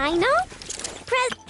final press.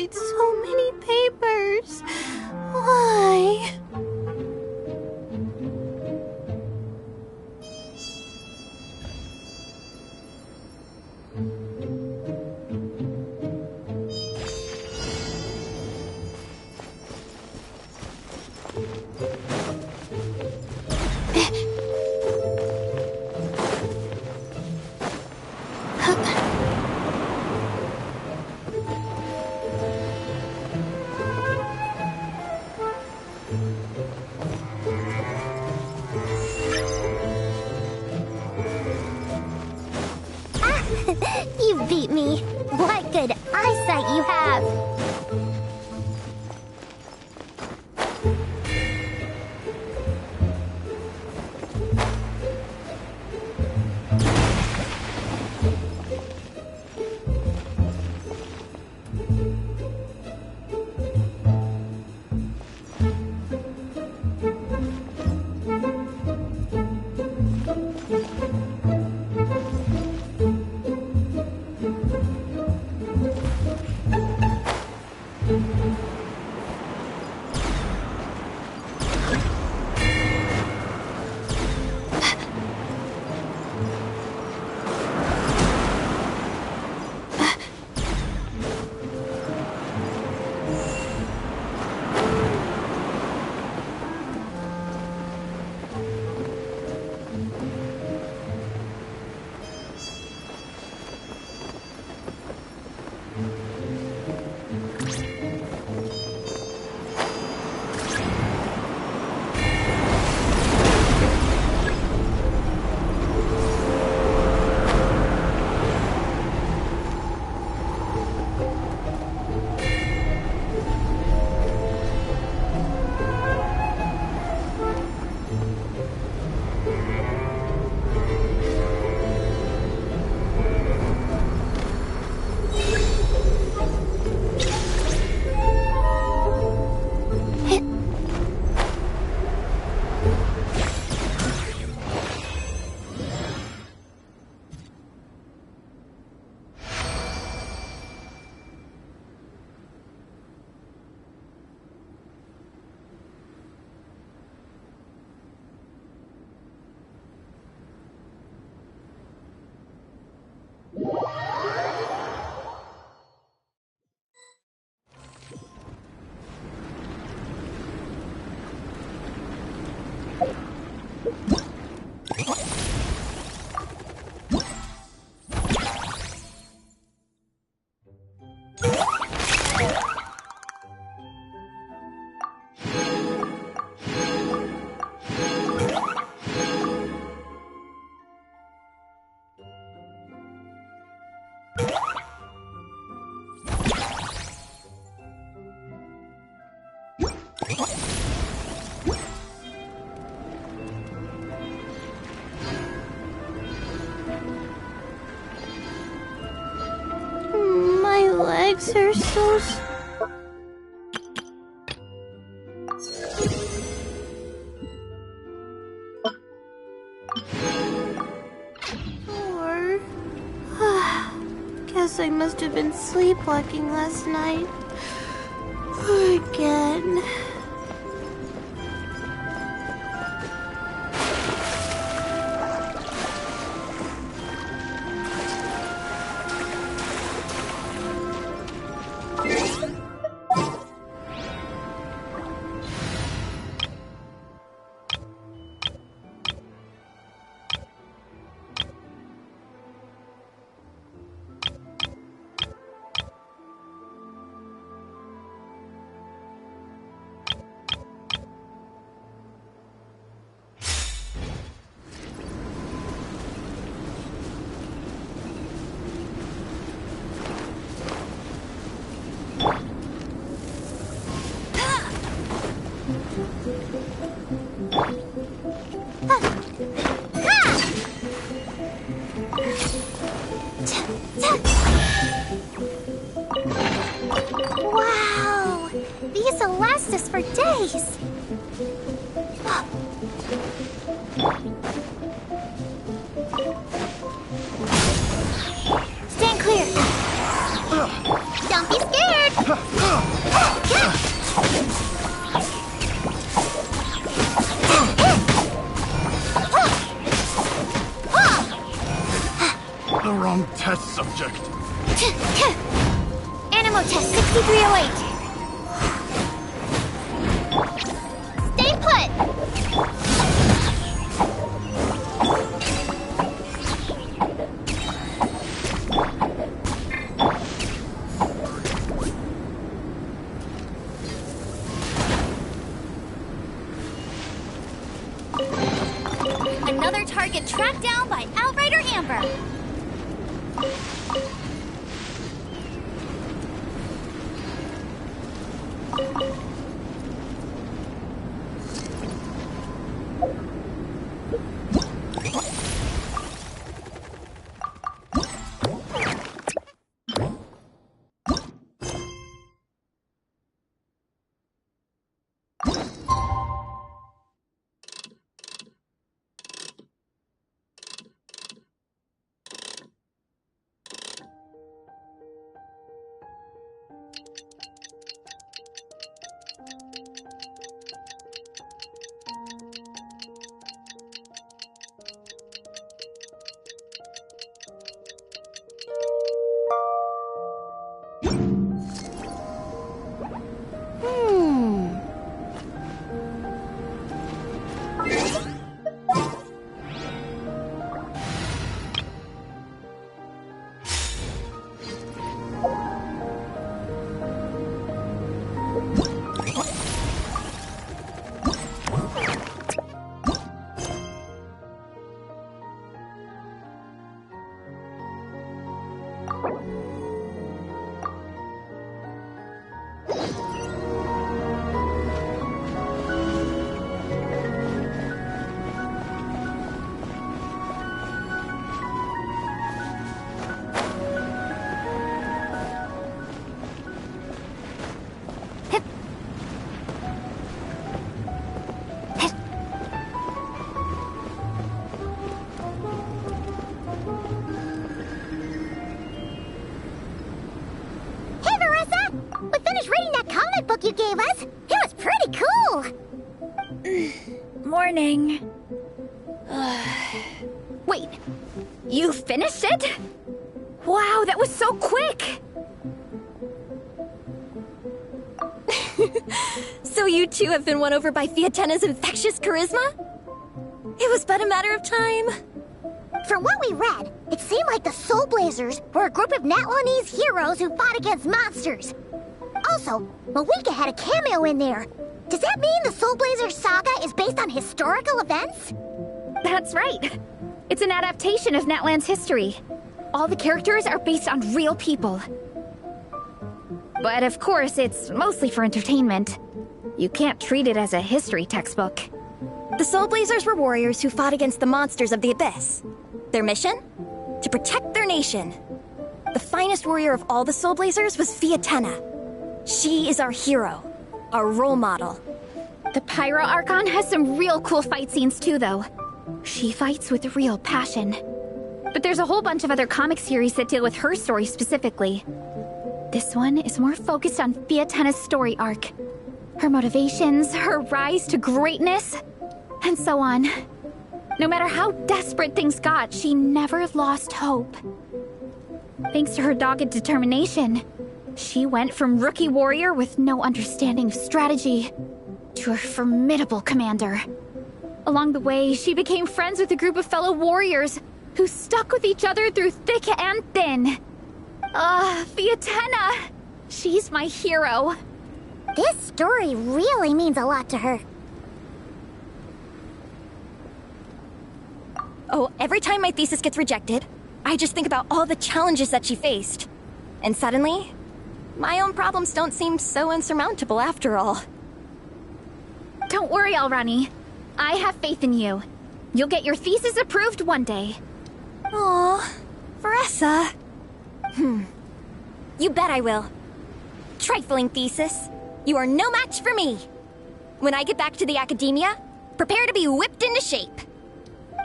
write so many papers. Why? You beat me. What good eyesight you have. My legs are so sore. Guess I must have been sleepwalking last night. Again. Wow! These will last us for days! Stand clear! Don't be scared! test subject. Animal test 6308. Stay put! Another target tracked down by Outrider Amber. You gave us. It was pretty cool. Morning. Wait, you finished it? Wow, that was so quick! So you two have been won over by Fiatena's infectious charisma? It was but a matter of time. From what we read, it seemed like the Soul Blazers were a group of Natlanese heroes who fought against monsters. Also, Malika had a cameo in there. Does that mean the Soul Blazer saga is based on historical events? That's right. It's an adaptation of Natlan's history. All the characters are based on real people. But of course, it's mostly for entertainment. You can't treat it as a history textbook. The Soul Blazers were warriors who fought against the monsters of the Abyss. Their mission? To protect their nation. The finest warrior of all the Soul Blazers was Fiatena. She is our hero, our role model. The Pyro Archon has some real cool fight scenes too, though. She fights with real passion. But there's a whole bunch of other comic series that deal with her story specifically. This one is more focused on Fiatena's story arc. Her motivations, her rise to greatness, and so on. No matter how desperate things got, she never lost hope. Thanks to her dogged determination, she went from rookie warrior with no understanding of strategy to a formidable commander. Along the way, she became friends with a group of fellow warriors who stuck with each other through thick and thin. Fiatena! She's my hero. This story really means a lot to her. Oh, every time my thesis gets rejected, I just think about all the challenges that she faced. And suddenly, my own problems don't seem so insurmountable after all. Don't worry, Alrani. I have faith in you. You'll get your thesis approved one day. Aw, Veressa. You bet I will. Trifling thesis. You are no match for me. When I get back to the academia, prepare to be whipped into shape.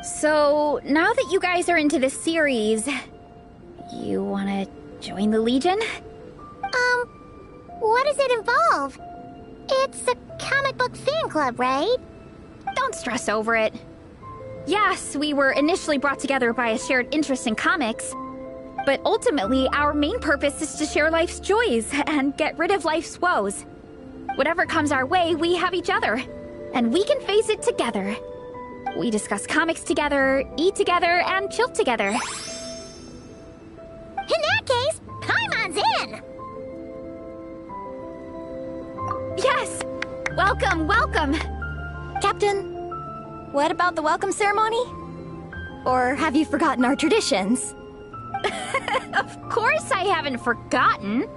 So, now that you guys are into this series, you wanna join the Legion? What does it involve? It's a comic book fan club, right? Don't stress over it. Yes, we were initially brought together by a shared interest in comics, But ultimately, our main purpose is to share life's joys and get rid of life's woes. Whatever comes our way, we have each other, and we can face it together. We discuss comics together, eat together, and chill together. In that case, Paimon's in! Yes! Welcome, welcome! Captain, what about the welcome ceremony? Or have you forgotten our traditions? Of course I haven't forgotten.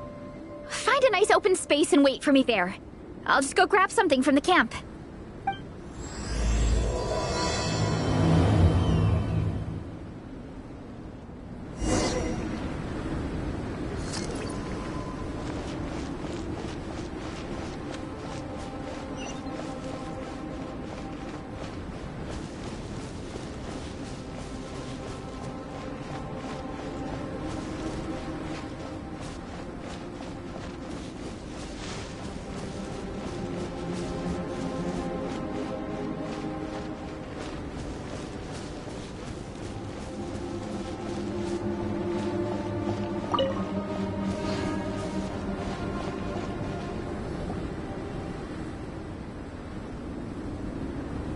Find a nice open space and wait for me there. I'll just go grab something from the camp.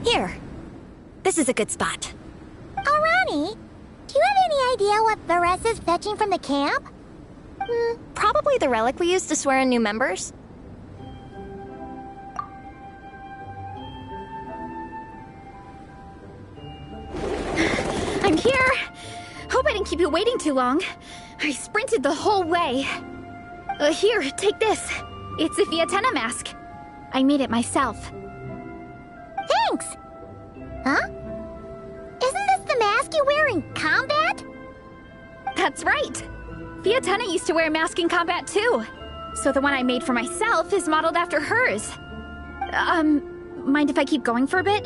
Here. This is a good spot. Alani, do you have any idea what Varessa's fetching from the camp? Probably the relic we used to swear in new members. I'm here! Hope I didn't keep you waiting too long. I sprinted the whole way. Here, take this. It's a Fiatenna mask. I made it myself. Thanks! Huh? Isn't this the mask you wear in combat? That's right! Fiatenna used to wear a mask in combat too. So the one I made for myself is modeled after hers. Mind if I keep going for a bit?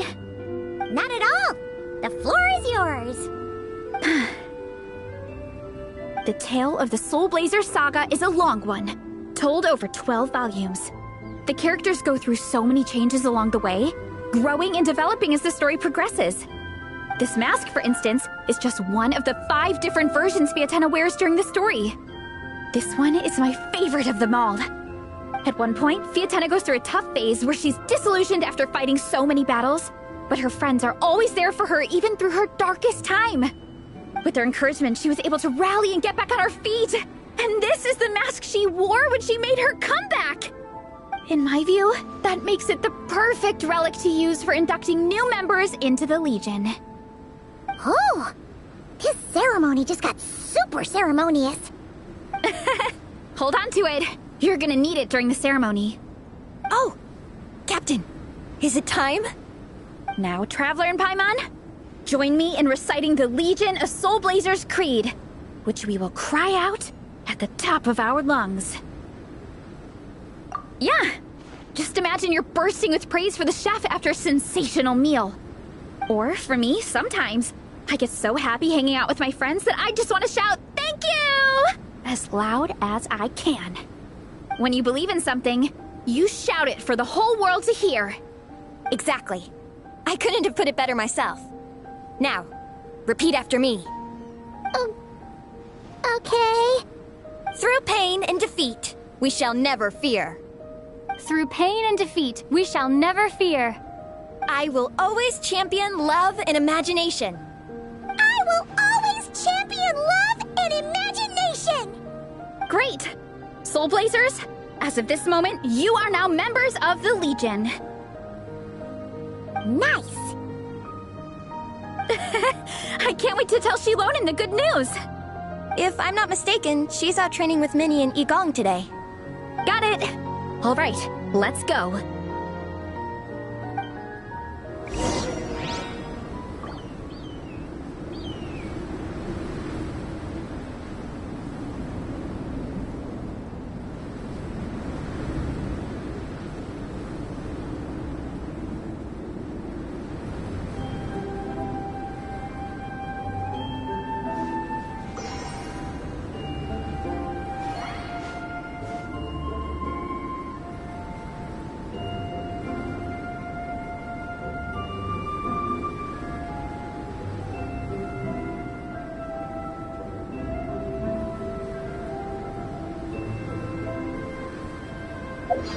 Not at all! The floor is yours! The tale of the Soul Blazer saga is a long one, told over 12 volumes. The characters go through so many changes along the way, growing and developing as the story progresses. This mask, for instance, is just one of the 5 different versions Fiatenna wears during the story. This one is my favorite of them all. At one point, Fiatenna goes through a tough phase where she's disillusioned after fighting so many battles, but her friends are always there for her even through her darkest time. With their encouragement, she was able to rally and get back on her feet. And this is the mask she wore when she made her comeback. In my view, that makes it the perfect relic to use for inducting new members into the Legion. Oh! This ceremony just got super ceremonious. Hold on to it. You're gonna need it during the ceremony. Oh! Captain, is it time? Now, Traveler and Paimon, join me in reciting the Legion of Soul Blazers Creed, which we will cry out at the top of our lungs. Yeah, just imagine you're bursting with praise for the chef after a sensational meal. Or, for me, sometimes, I get so happy hanging out with my friends that I just want to shout, "Thank you!" as loud as I can. When you believe in something, you shout it for the whole world to hear. Exactly. I couldn't have put it better myself. Now, repeat after me. Okay. Through pain and defeat, we shall never fear. Through pain and defeat, we shall never fear. I will always champion love and imagination. I will always champion love and imagination! Great! Soul Blazers, as of this moment, you are now members of the Legion. Nice! I can't wait to tell Shilonen the good news. If I'm not mistaken, she's out training with Minnie and Igong today. Got it. All right, let's go.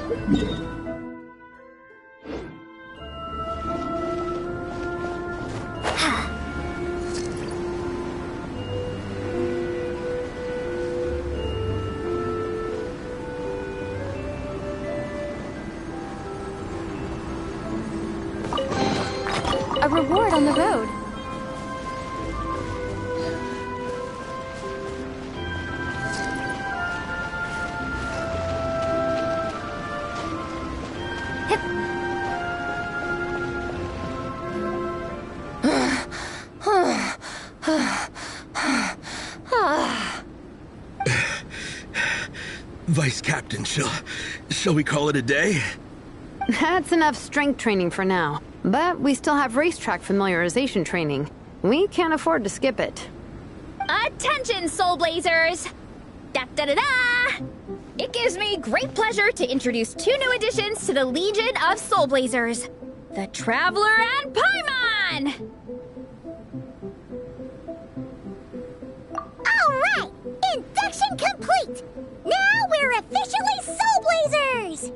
A reward on the road. Vice Captain, shall we call it a day? That's enough strength training for now. But we still have racetrack familiarization training. We can't afford to skip it. Attention, Soul Blazers! Da-da-da-da! It gives me great pleasure to introduce 2 new additions to the Legion of Soul Blazers. The Traveler and Paimon! Alright! Induction complete! Now we're officially Soul Blazers!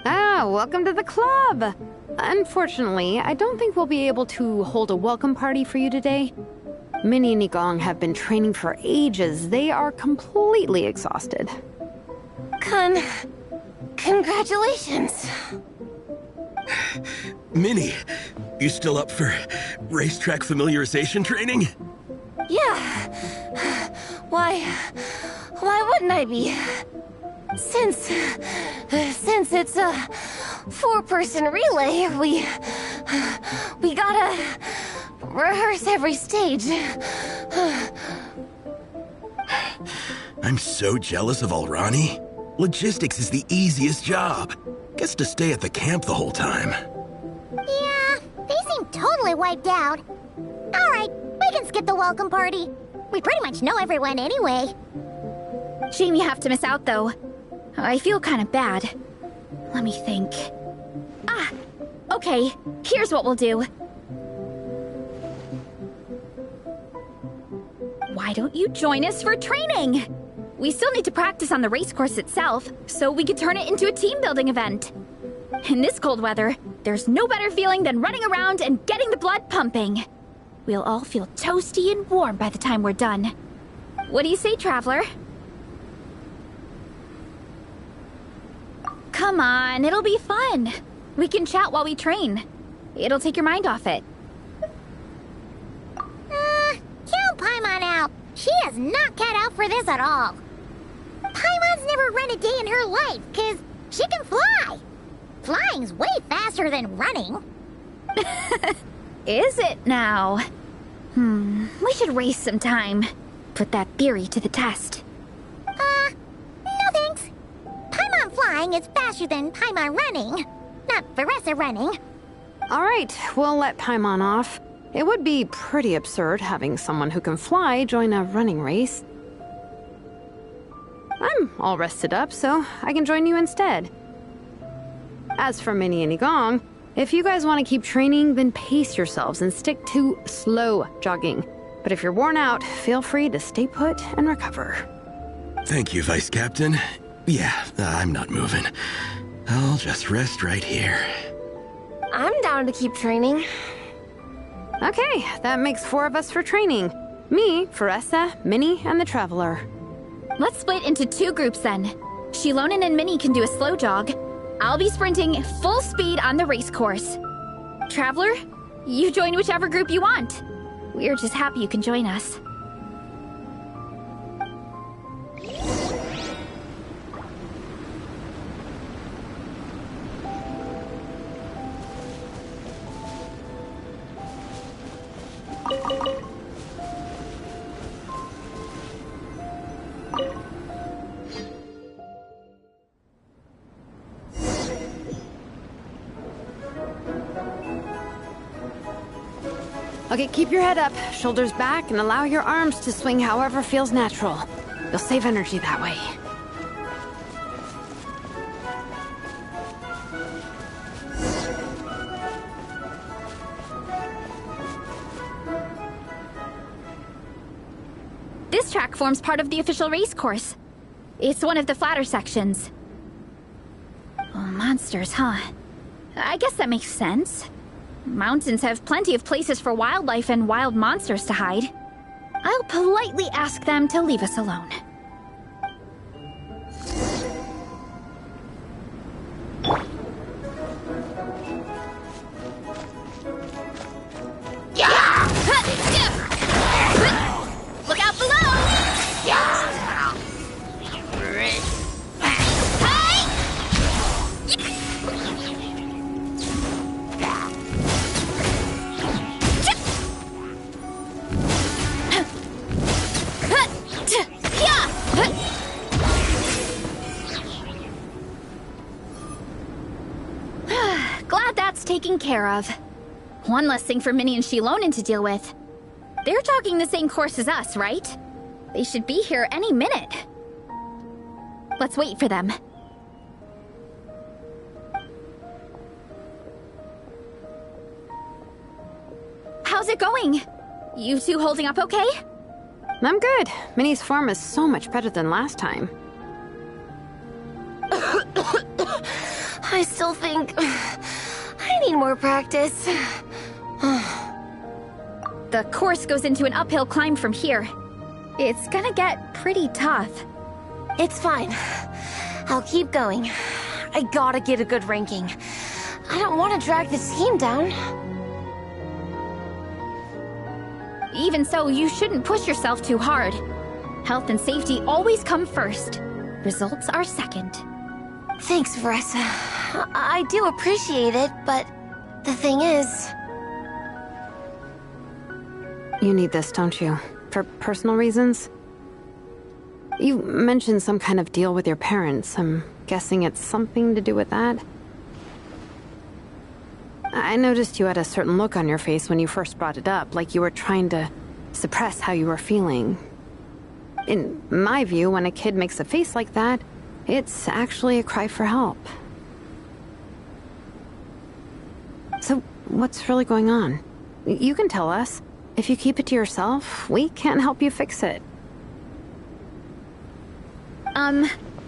Ah, welcome to the club! Unfortunately, I don't think we'll be able to hold a welcome party for you today. Minnie and Nigong have been training for ages. They are completely exhausted. Congratulations. Minnie, you still up for racetrack familiarization training? Yeah. Why wouldn't I be? Since it's a 4-person relay, we gotta rehearse every stage. I'm so jealous of Alrani. Logistics is the easiest job. Gets to stay at the camp the whole time. Yeah, they seem totally wiped out. Alright, we can skip the welcome party. We pretty much know everyone anyway. Shame you have to miss out, though. I feel kind of bad. Let me think. Ah, okay, here's what we'll do. Why don't you join us for training? We still need to practice on the race course itself, so we could turn it into a team-building event. In this cold weather, there's no better feeling than running around and getting the blood pumping. We'll all feel toasty and warm by the time we're done. What do you say, Traveler? Come on, it'll be fun. We can chat while we train. It'll take your mind off it. Count Paimon out. She is not cut out for this at all. Paimon's never run a day in her life, 'cause she can fly. Flying's way faster than running. Is it now? We should race sometime. Put that theory to the test. No thanks. Paimon flying is faster than Paimon running. Not Veressa running. All right, we'll let Paimon off. It would be pretty absurd having someone who can fly join a running race. I'm all rested up, so I can join you instead. As for Minnie and Nigong, if you guys want to keep training, then pace yourselves and stick to slow jogging. But if you're worn out, feel free to stay put and recover. Thank you, Vice Captain. Yeah, I'm not moving. I'll just rest right here. I'm down to keep training. Okay, that makes 4 of us for training. Me, Veressa, Minnie, and the Traveler. Let's split into 2 groups then. Shilonen and Minnie can do a slow jog. I'll be sprinting full speed on the race course. Traveler, you join whichever group you want. We're just happy you can join us. Okay, keep your head up, shoulders back, and allow your arms to swing however feels natural. You'll save energy that way. This track forms part of the official race course. It's one of the flatter sections. Monsters, huh? I guess that makes sense. Mountains have plenty of places for wildlife and wild monsters to hide. I'll politely ask them to leave us alone. Look out below! Glad that's taken care of. One less thing for Minnie and Shilonen to deal with. They're jogging the same course as us, right? They should be here any minute. Let's wait for them. How's it going? You two holding up okay? I'm good. Minnie's form is so much better than last time. I still think I need more practice. The course goes into an uphill climb from here. It's gonna get pretty tough. It's fine. I'll keep going. I gotta get a good ranking. I don't want to drag the team down. Even so, you shouldn't push yourself too hard. Health and safety always come first. Results are second. Thanks, Vanessa. I do appreciate it, but the thing is... You need this, don't you? For personal reasons? You mentioned some kind of deal with your parents. I'm guessing it's something to do with that? I noticed you had a certain look on your face when you first brought it up, like you were trying to suppress how you were feeling. In my view, when a kid makes a face like that, it's actually a cry for help. So, what's really going on? You can tell us. If you keep it to yourself, we can't help you fix it.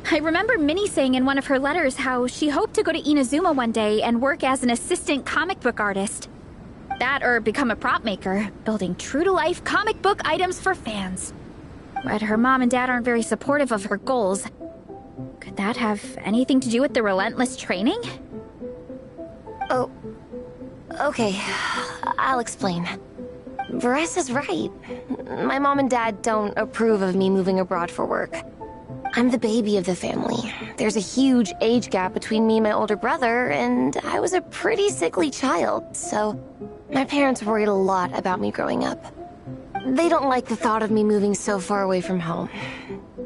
I remember Minnie saying in one of her letters how she hoped to go to Inazuma one day and work as an assistant comic book artist. That or become a prop maker, building true-to-life comic book items for fans. But her mom and dad aren't very supportive of her goals. Could that have anything to do with the relentless training? Oh, okay. I'll explain. Varesa's right. My mom and dad don't approve of me moving abroad for work. I'm the baby of the family. There's a huge age gap between me and my older brother, and I was a pretty sickly child, so my parents worried a lot about me growing up. They don't like the thought of me moving so far away from home.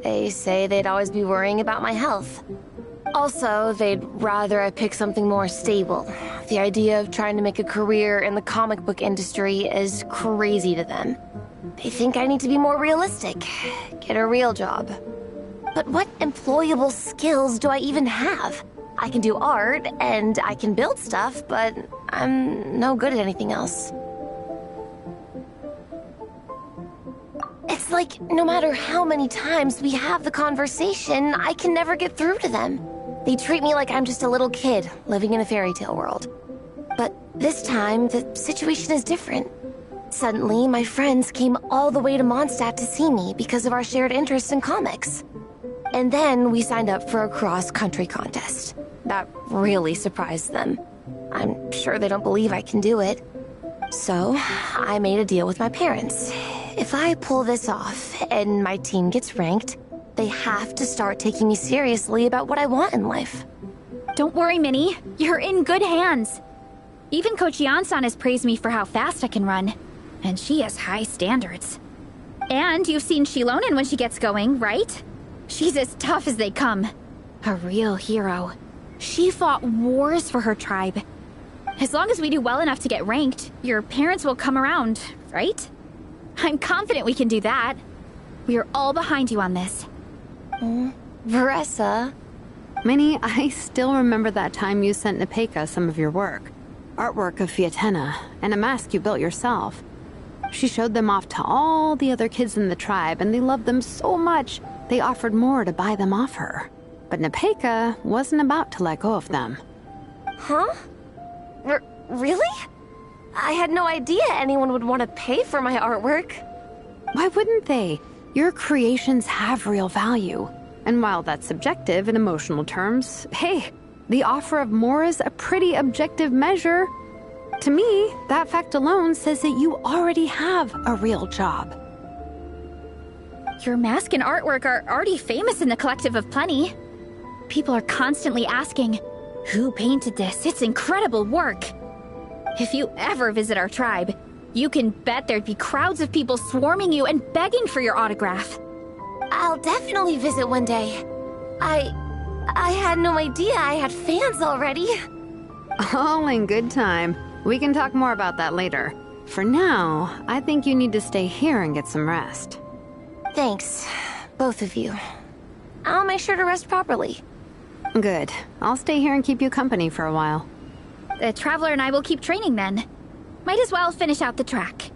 They say they'd always be worrying about my health. Also, they'd rather I pick something more stable. The idea of trying to make a career in the comic book industry is crazy to them. They think I need to be more realistic, get a real job. But what employable skills do I even have? I can do art, and I can build stuff, but I'm no good at anything else. It's like, no matter how many times we have the conversation, I can never get through to them. They treat me like I'm just a little kid living in a fairy tale world. But this time, the situation is different. Suddenly, my friends came all the way to Mondstadt to see me because of our shared interest in comics. And then we signed up for a cross-country contest. That really surprised them. I'm sure they don't believe I can do it. So, I made a deal with my parents. If I pull this off and my team gets ranked, they have to start taking me seriously about what I want in life. Don't worry, Minnie. You're in good hands. Even Coach Yansan has praised me for how fast I can run. And she has high standards. And you've seen Shilonen when she gets going, right? She's as tough as they come. A real hero. She fought wars for her tribe. As long as we do well enough to get ranked, your parents will come around, right? I'm confident we can do that. We are all behind you on this. Varessa? Minnie, I still remember that time you sent Nepeka some of your work. Artwork of Fiatena, and a mask you built yourself. She showed them off to all the other kids in the tribe, and they loved them so much, they offered more to buy them off her. But Nepeka wasn't about to let go of them. Huh? Really? I had no idea anyone would want to pay for my artwork. Why wouldn't they? Your creations have real value. And while that's subjective in emotional terms, hey, the offer of more is a pretty objective measure. To me, that fact alone says that you already have a real job. Your mask and artwork are already famous in the Collective of Plenty. People are constantly asking, who painted this? It's incredible work. If you ever visit our tribe, you can bet there'd be crowds of people swarming you and begging for your autograph. I'll definitely visit one day. I had no idea I had fans already. All in good time. We can talk more about that later. For now, I think you need to stay here and get some rest. Thanks, both of you. I'll make sure to rest properly. Good. I'll stay here and keep you company for a while. The Traveler and I will keep training then. Might as well finish out the track.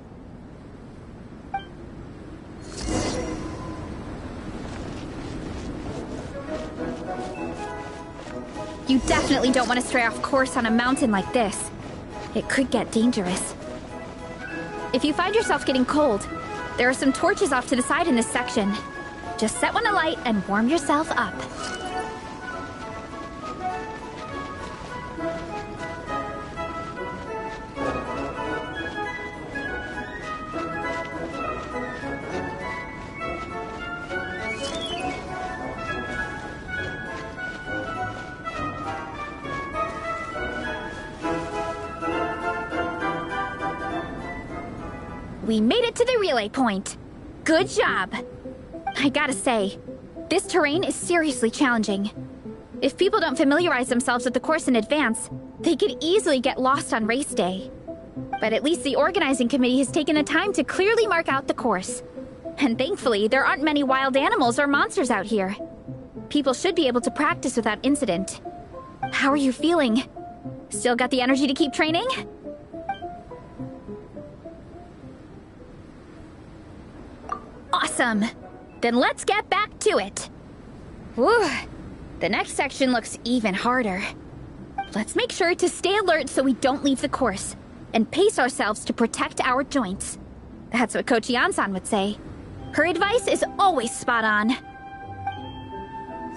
You definitely don't want to stray off course on a mountain like this. It could get dangerous. If you find yourself getting cold, there are some torches off to the side in this section. Just set one alight and warm yourself up. We made it to the relay point. Good job. I gotta say, this terrain is seriously challenging. If people don't familiarize themselves with the course in advance, they could easily get lost on race day. But at least the organizing committee has taken the time to clearly mark out the course. And thankfully, there aren't many wild animals or monsters out here. People should be able to practice without incident. How are you feeling? Still got the energy to keep training? Awesome! Then let's get back to it! Whew! The next section looks even harder. Let's make sure to stay alert so we don't leave the course, and pace ourselves to protect our joints. That's what Coach Yan-san would say. Her advice is always spot on.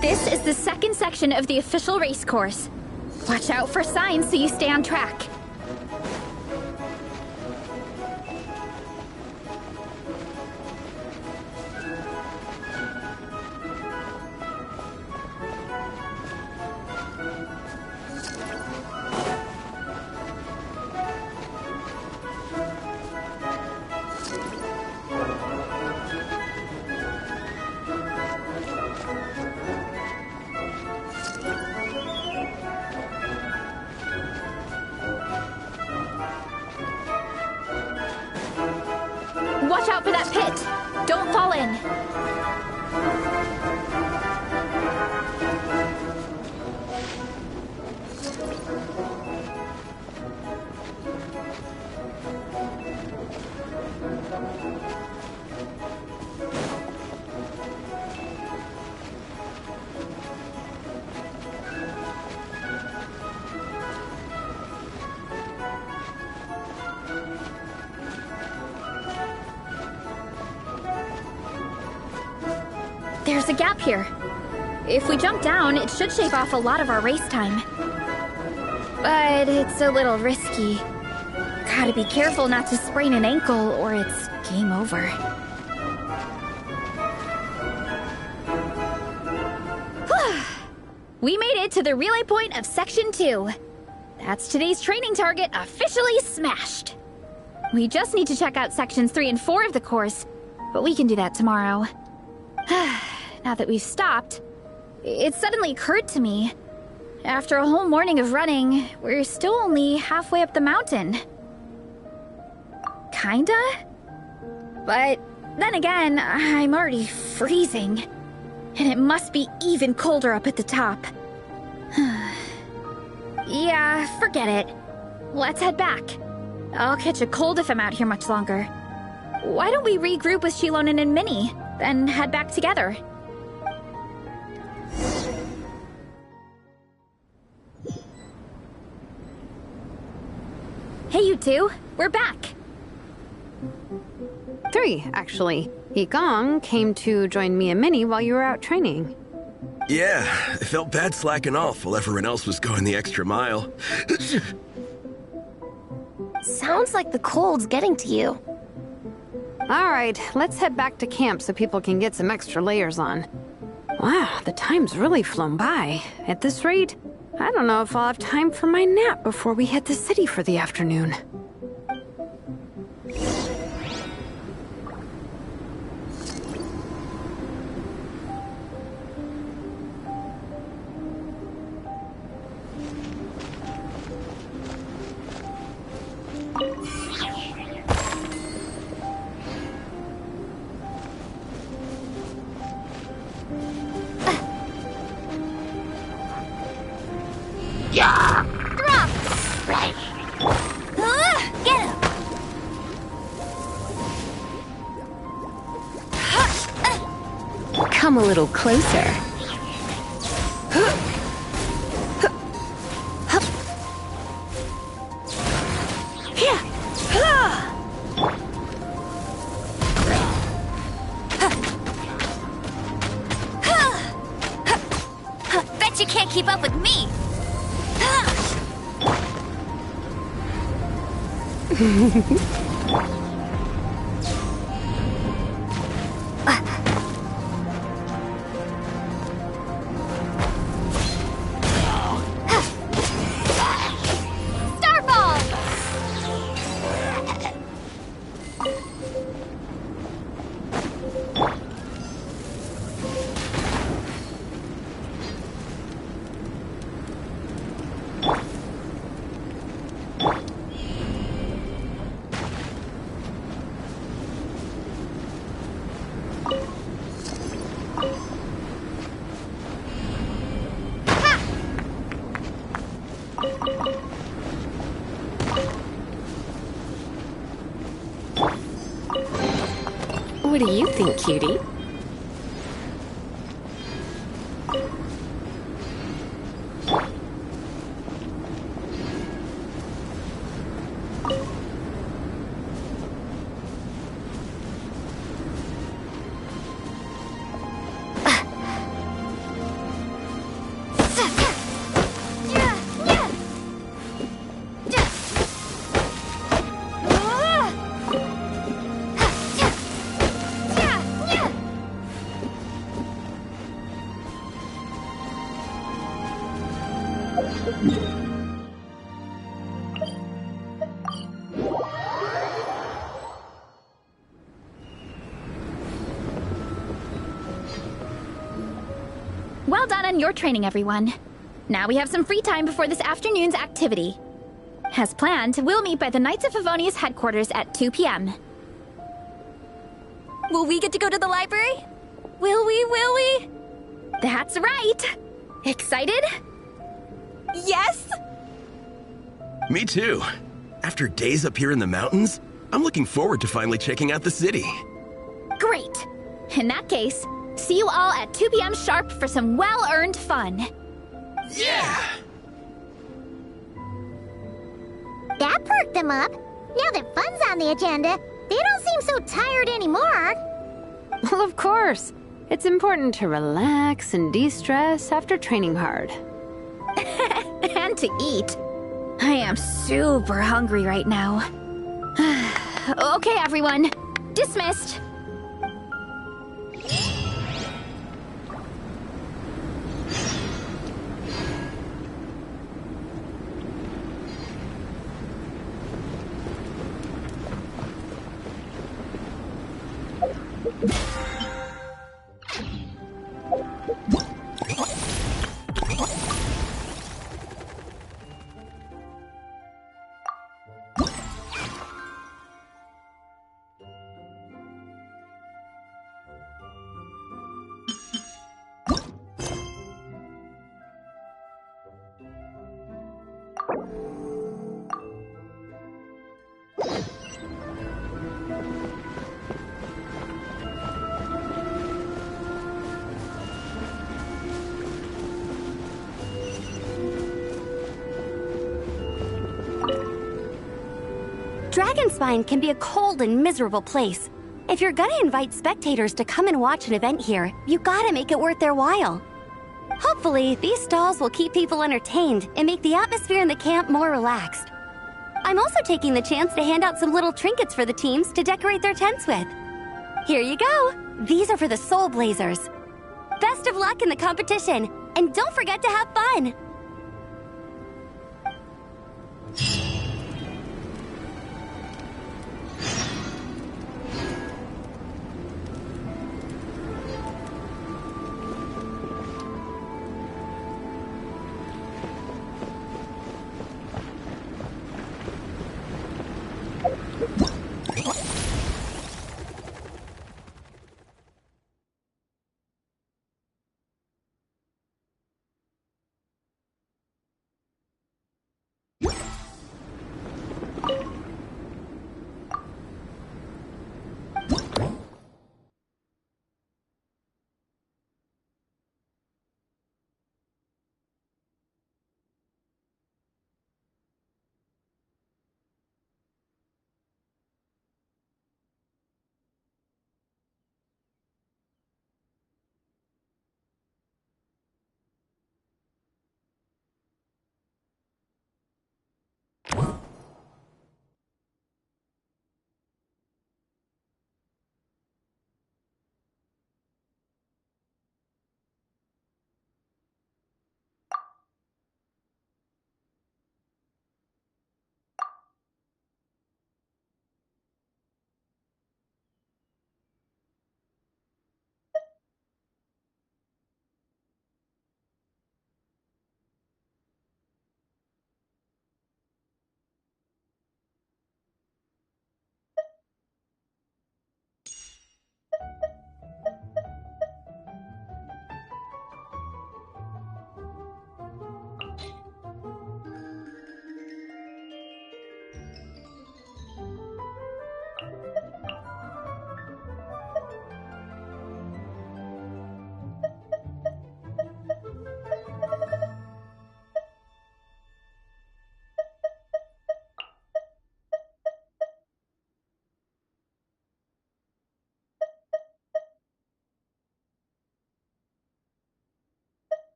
This is the second section of the official race course. Watch out for signs so you stay on track. Watch out for that pit! Don't fall in! There's a gap here. If we jump down, it should shave off a lot of our race time. But it's a little risky. Gotta be careful not to sprain an ankle or it's game over. We made it to the relay point of Section 2. That's today's training target officially smashed. We just need to check out Sections 3 and 4 of the course, but we can do that tomorrow. Now that we've stopped, it suddenly occurred to me. After a whole morning of running, we're still only halfway up the mountain. Kinda? But then again, I'm already freezing. And it must be even colder up at the top. Yeah, forget it. Let's head back. I'll catch a cold if I'm out here much longer. Why don't we regroup with Shilonen and Minnie, then head back together? Hey, you two. We're back. 3, actually. Yigong came to join me and Minnie while you were out training. Yeah, I felt bad slacking off while everyone else was going the extra mile. Sounds like the cold's getting to you. Alright, let's head back to camp so people can get some extra layers on. Wow, the time's really flown by. At this rate, I don't know if I'll have time for my nap before we hit the city for the afternoon. Get him! Come a little closer. Bet you can't keep up with me! Starfall! What do you think, cutie? Well done on your training, everyone. Now we have some free time before this afternoon's activity. As planned, we'll meet by the Knights of Favonia's headquarters at 2 p.m. Will we get to go to the library? Will we? That's right! Excited? Yes! Me too. After days up here in the mountains, I'm looking forward to finally checking out the city. Great! In that case, see you all at 2 p.m. sharp for some well-earned fun. Yeah! That perked them up. Now that fun's on the agenda, they don't seem so tired anymore. Well, of course. It's important to relax and de-stress after training hard. And to eat. I am super hungry right now. Okay, everyone. Dismissed. Dragonspine can be a cold and miserable place. If you're gonna invite spectators to come and watch an event here, you gotta make it worth their while. Hopefully, these stalls will keep people entertained and make the atmosphere in the camp more relaxed. I'm also taking the chance to hand out some little trinkets for the teams to decorate their tents with. Here you go! These are for the Soul Blazers. Best of luck in the competition, and don't forget to have fun!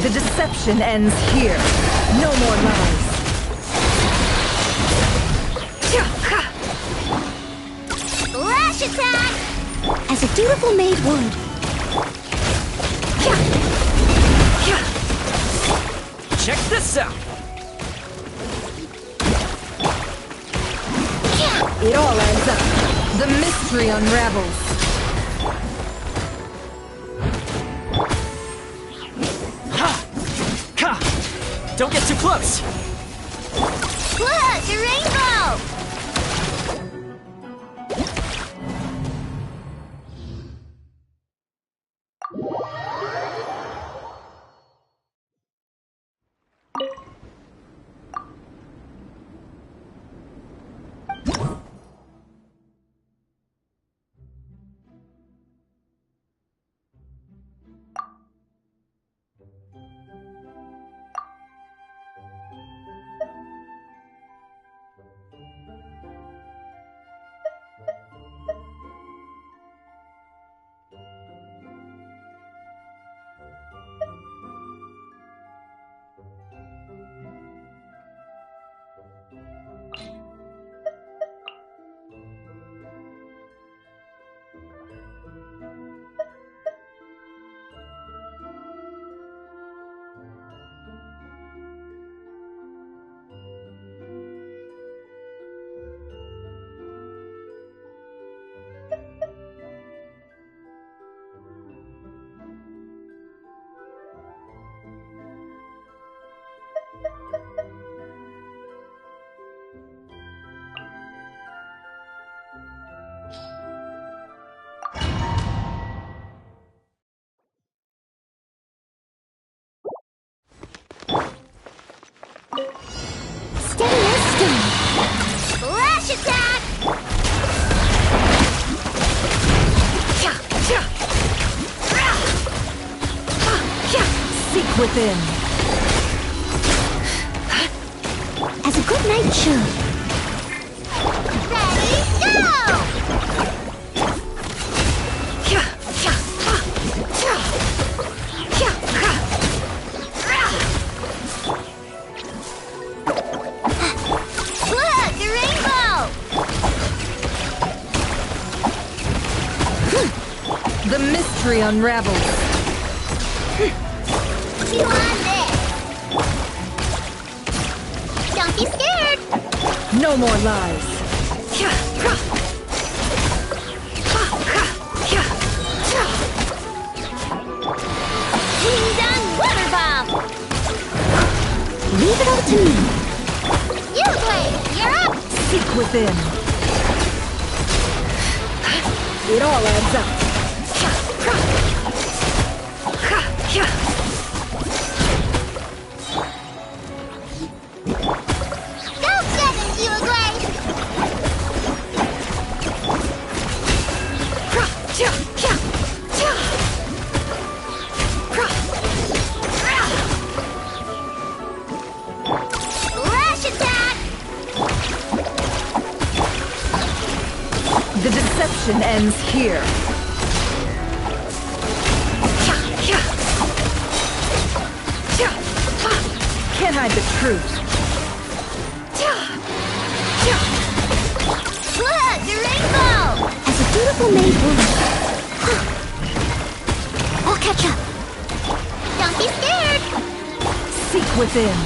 The deception ends here. No more lies. Lash attack! As a dutiful maid would. Check this out! It all adds up. The mystery unravels. Don't get too close! Look, a rainbow! within. As a good knight should. Ready, go! Look, the rainbow! The mystery unravels. You on this? Don't be scared! No more lies. Kingdom Water Bomb! Leave it all to me. You, Blade, you're up! Seek within. It all adds up. Go get it, you, Blade! Flash attack! The deception ends here. Can't hide the truth. Look, the rainbow! As a dutiful maid woman. I'll catch up. Don't be scared! Seek within.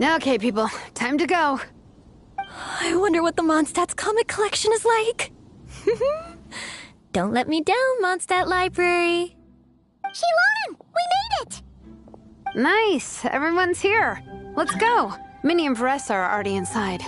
Okay, people, time to go. I wonder what the Mondstadt's comic collection is like. Don't let me down, Mondstadt Library. Shilonen, we made it! Nice, everyone's here. Let's go. Minnie and Vanessa are already inside.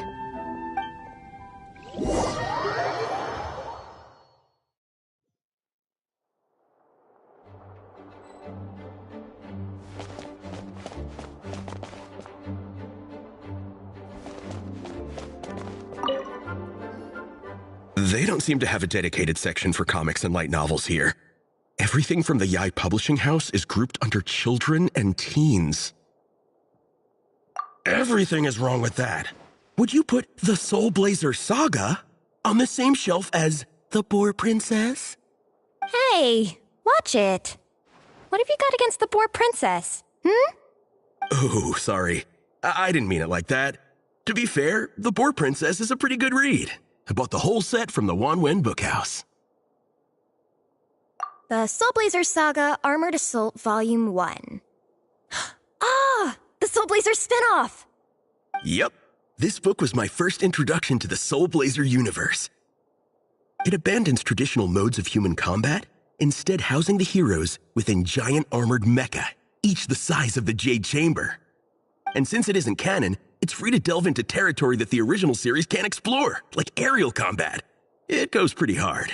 They don't seem to have a dedicated section for comics and light novels here. Everything from the Yai Publishing House is grouped under children and teens. Everything is wrong with that. Would you put the Soul Blazer Saga on the same shelf as The Boar Princess? Hey, watch it. What have you got against the Boar Princess? Oh, sorry. I didn't mean it like that. To be fair, The Boar Princess is a pretty good read. I bought the whole set from the Wanwen Bookhouse. The Soul Blazer Saga Armored Assault Volume 1. Ah! The Soul Blazer spinoff! Yep. This book was my first introduction to the Soul Blazer universe. It abandons traditional modes of human combat, instead housing the heroes within giant armored mecha, each the size of the Jade Chamber. And since it isn't canon, it's free to delve into territory that the original series can't explore, like aerial combat. It goes pretty hard.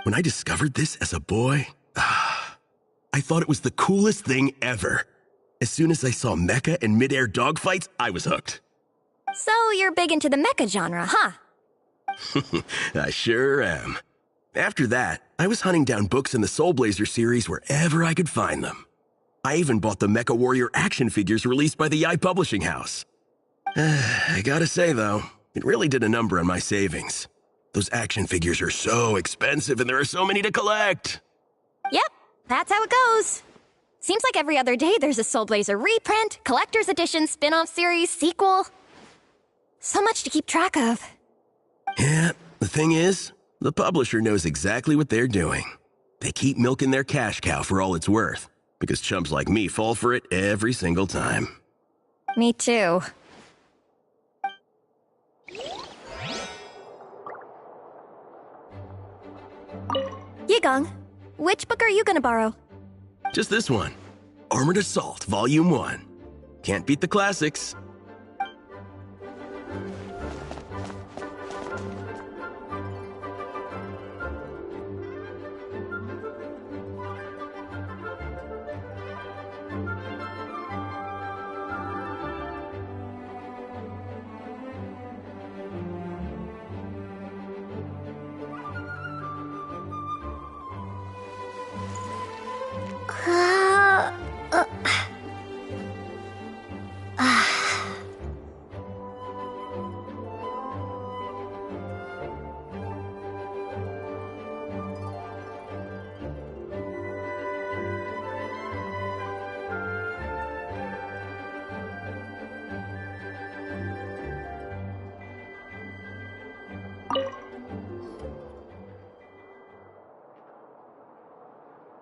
When I discovered this as a boy, I thought it was the coolest thing ever. As soon as I saw mecha and mid-air dogfights, I was hooked. So you're big into the mecha genre, huh? I sure am. After that, I was hunting down books in the Soul Blazer series wherever I could find them. I even bought the Mecha Warrior action figures released by the Yai Publishing House. I gotta say, though, it really did a number on my savings. Those action figures are so expensive and there are so many to collect. Yep, that's how it goes. Seems like every other day there's a Soul Blazer reprint, collector's edition, spin-off series, sequel. So much to keep track of. Yeah, the thing is, the publisher knows exactly what they're doing. They keep milking their cash cow for all it's worth, because chumps like me fall for it every single time. Me too. Yigong, which book are you gonna borrow? Just this one. Armored Assault, Volume 1. Can't beat the classics.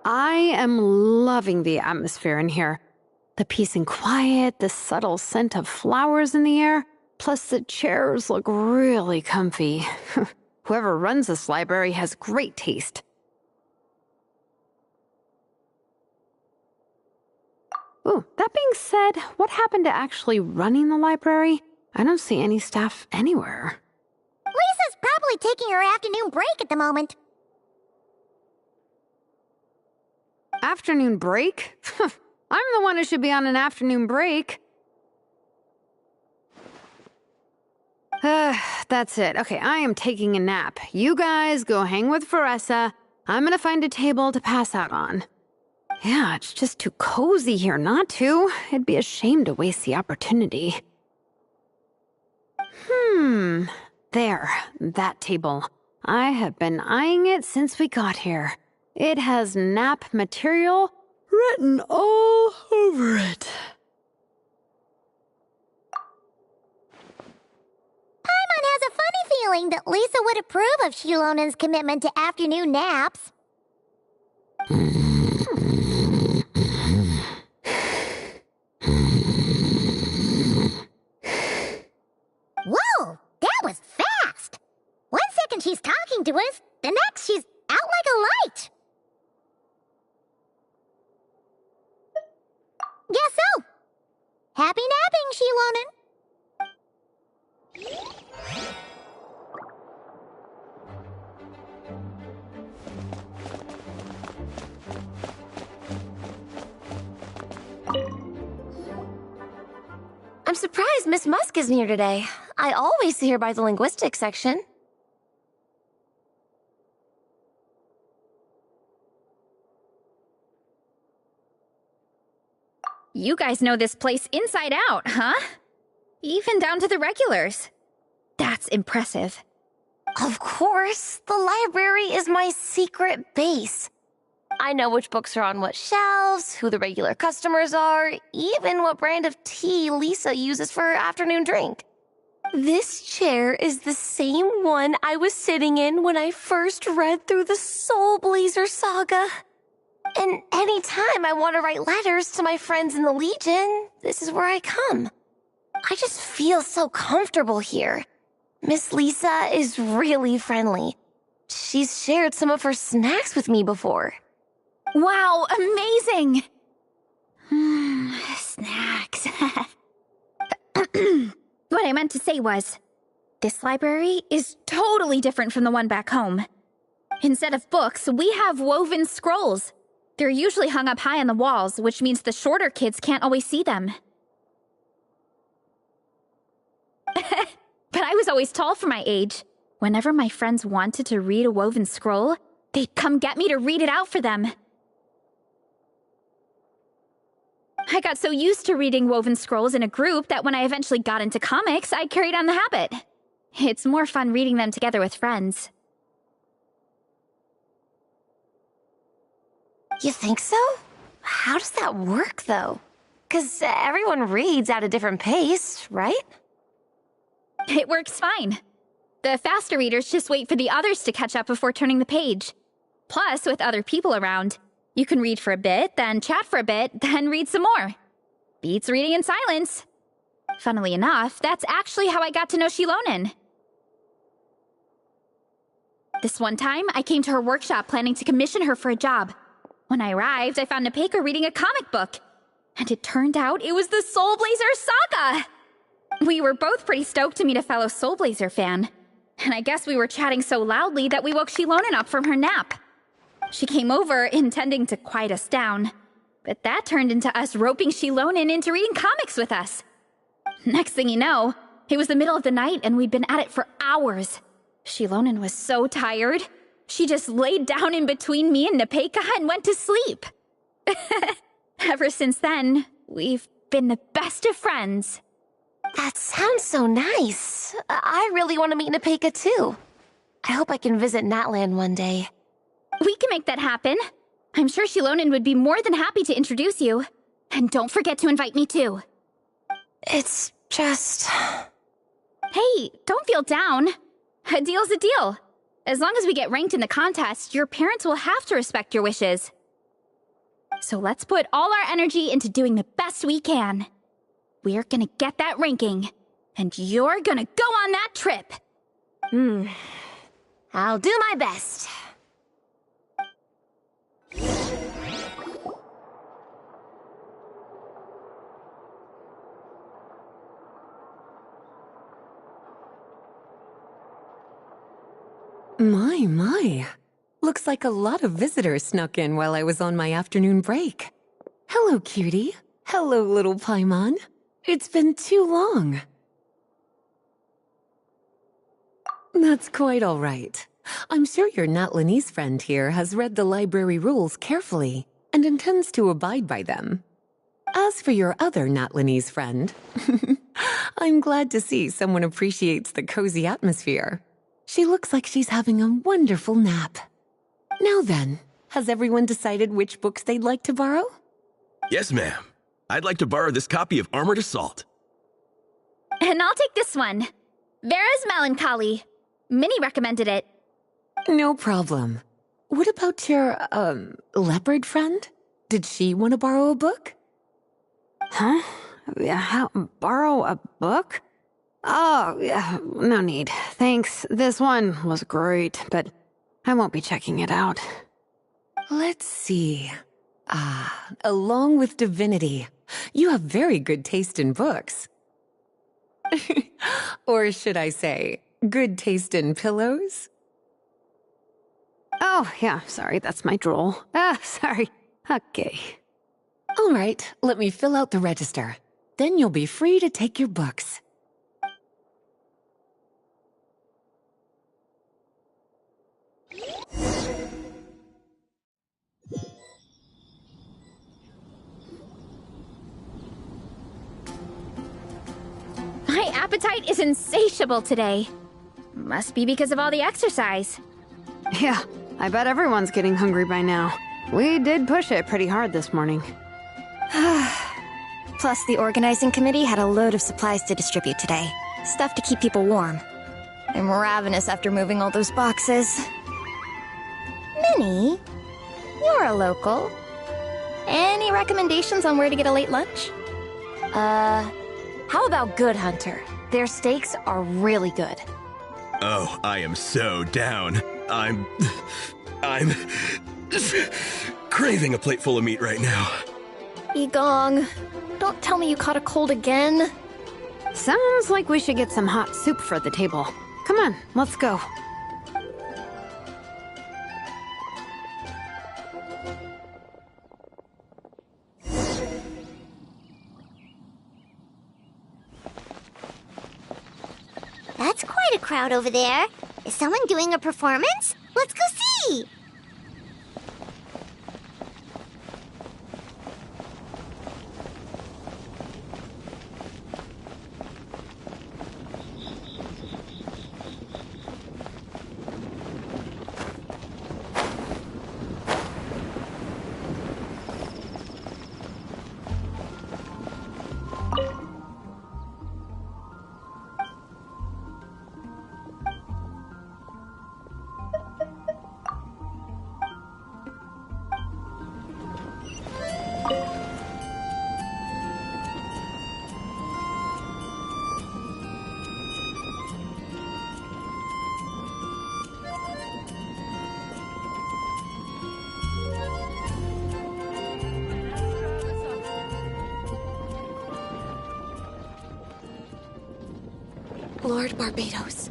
I am loving the atmosphere in here. The peace and quiet, the subtle scent of flowers in the air, plus the chairs look really comfy. Whoever runs this library has great taste. Ooh, that being said, what happened to actually running the library? I don't see any staff anywhere. Lisa's probably taking her afternoon break at the moment. Afternoon break? I'm the one who should be on an afternoon break. That's it. Okay, I am taking a nap. You guys go hang with Vanessa. I'm gonna find a table to pass out on. Yeah, it's just too cozy here not to. It'd be a shame to waste the opportunity. There, that table. I have been eyeing it since we got here. It has nap material written all over it. Paimon has a funny feeling that Lisa would approve of Shilonen's commitment to afternoon naps. Whoa, that was fast! 1 second she's talking to us, the next she's out like a light. Guess so. Happy napping, Shilonen. I'm surprised Miss Musk isn't here today. I always see her by the linguistics section. You guys know this place inside out, huh? Even down to the regulars. That's impressive. Of course, the library is my secret base. I know which books are on what shelves, who the regular customers are, even what brand of tea Lisa uses for her afternoon drink. This chair is the same one I was sitting in when I first read through the Soul Blazer saga. And anytime I want to write letters to my friends in the Legion, this is where I come. I just feel so comfortable here. Miss Lisa is really friendly. She's shared some of her snacks with me before. Wow, amazing! Snacks. What I meant to say was, this library is totally different from the one back home. Instead of books, we have woven scrolls. They're usually hung up high on the walls, which means the shorter kids can't always see them. But I was always tall for my age. Whenever my friends wanted to read a woven scroll, they'd come get me to read it out for them. I got so used to reading woven scrolls in a group that when I eventually got into comics, I carried on the habit. It's more fun reading them together with friends. You think so? How does that work, though? 'Cause everyone reads at a different pace, right? It works fine. The faster readers just wait for the others to catch up before turning the page. Plus, with other people around, you can read for a bit, then chat for a bit, then read some more. Beats reading in silence. Funnily enough, that's actually how I got to know Shilonen. This one time, I came to her workshop planning to commission her for a job. When I arrived, I found Nepeka reading a comic book. And it turned out it was the Soul Blazer saga! We were both pretty stoked to meet a fellow Soul Blazer fan. And I guess we were chatting so loudly that we woke Shilonen up from her nap. She came over intending to quiet us down. But that turned into us roping Shilonen into reading comics with us. Next thing you know, it was the middle of the night and we'd been at it for hours. Shilonen was so tired. She just laid down in between me and Nepeka and went to sleep. Ever since then, we've been the best of friends. That sounds so nice. I really want to meet Nepeka too. I hope I can visit Natland one day. We can make that happen. I'm sure Shilonen would be more than happy to introduce you. And don't forget to invite me too. It's just... Hey, don't feel down. A deal's a deal. As long as we get ranked in the contest, your parents will have to respect your wishes. So let's put all our energy into doing the best we can. We're gonna get that ranking, and you're gonna go on that trip. I'll do my best. My. Looks like a lot of visitors snuck in while I was on my afternoon break. Hello, cutie. Hello, little Paimon. It's been too long. That's quite all right. I'm sure your Natlanese friend here has read the library rules carefully and intends to abide by them. As for your other Natlanese friend, I'm glad to see someone appreciates the cozy atmosphere. She looks like she's having a wonderful nap. Now then, has everyone decided which books they'd like to borrow? Yes, ma'am. I'd like to borrow this copy of Armored Assault. And I'll take this one. Vera's Melancholy. Minnie recommended it. No problem. What about your, leopard friend? Did she want to borrow a book? Huh? Borrow a book? Oh, yeah, no need. Thanks. This one was great, but I won't be checking it out. Let's see. Along with Divinity, you have very good taste in books. Or should I say, good taste in pillows? Oh, yeah, sorry, that's my drool. Sorry. Okay. All right, let me fill out the register. Then you'll be free to take your books. My appetite is insatiable today. Must be because of all the exercise. Yeah, I bet everyone's getting hungry by now. We did push it pretty hard this morning. Plus, the organizing committee had a load of supplies to distribute today. Stuff to keep people warm. I'm ravenous after moving all those boxes. Minnie, you're a local. Any recommendations on where to get a late lunch? How about Good Hunter? Their steaks are really good. Oh, I am so down. I'm craving a plate full of meat right now. Igong, don't tell me you caught a cold again. Sounds like we should get some hot soup for the table. Come on, let's go. That's quite a crowd over there. Is someone doing a performance? Let's go see! Lord Barbados,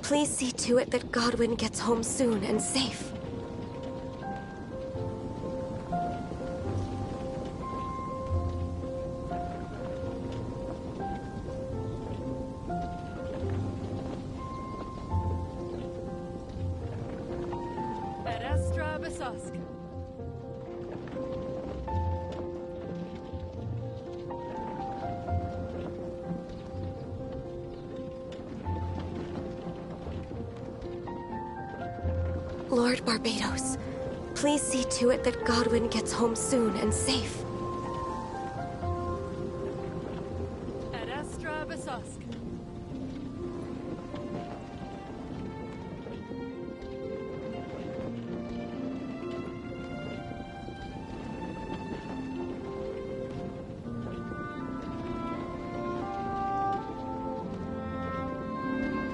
please see to it that Godwin gets home soon and safe. Lord Barbados, please see to it that Godwin gets home soon and safe.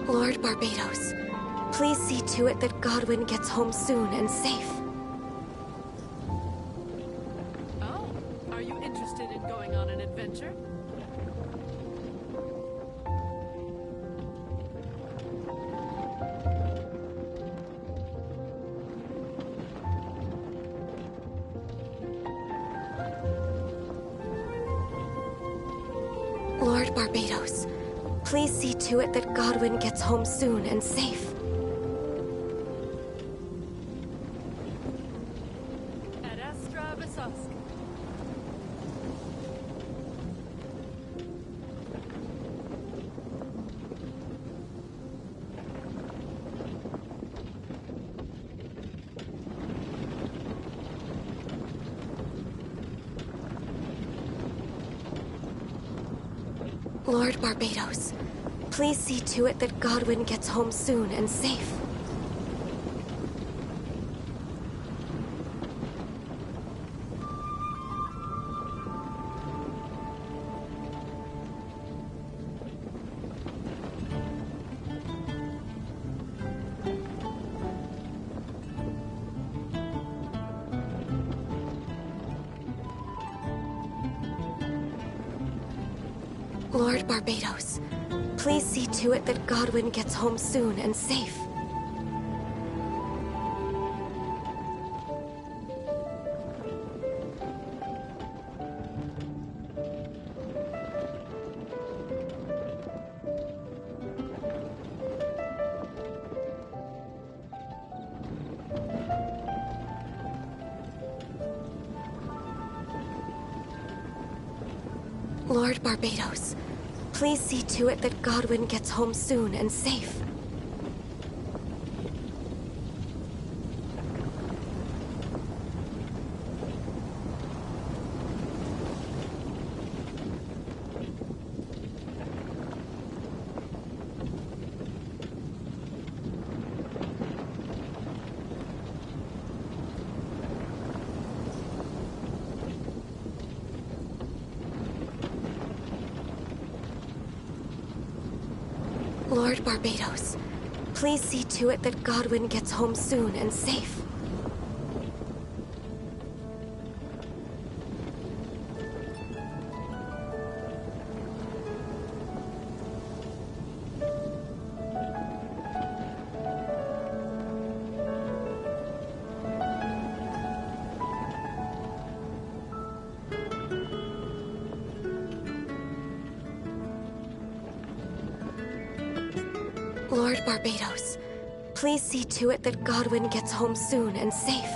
Lord Barbados, please see to it that Godwin gets home soon and safe. Oh, are you interested in going on an adventure? Lord Barbados, please see to it that Godwin gets home soon and safe. Lord Barbados, Please see to it that Godwin gets home soon and safe. Lord Barbados, please see to it that Godwin gets home soon and safe. Lord Barbados, please see to it that Godwin gets home soon and safe. Lord Barbados, please see to it that Godwin gets home soon and safe. Lord Barbados, please see to it that Godwin gets home soon and safe.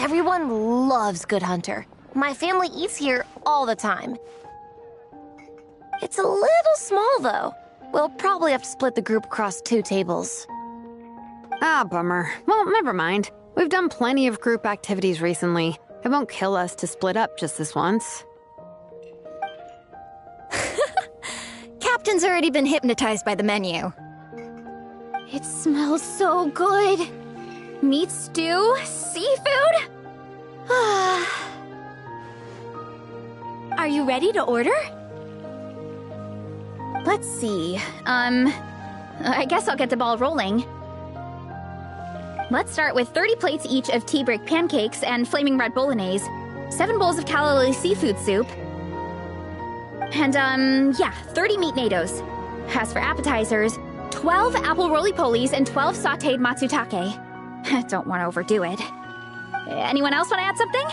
Everyone loves Good Hunter. My family eats here all the time. It's a little small, though. We'll probably have to split the group across 2 tables. Ah, bummer. Well, never mind. We've done plenty of group activities recently. It won't kill us to split up just this once. Captain's already been hypnotized by the menu. It smells so good. Meat stew? Seafood? Are you ready to order? Let's see. I guess I'll get the ball rolling. Let's start with 30 plates each of tea break pancakes and flaming red bolognese, 7 bowls of calla lily seafood soup, and, 30 meat natos. As for appetizers, 12 apple roly-polies and 12 sauteed matsutake. Don't want to overdo it. Anyone else want to add something?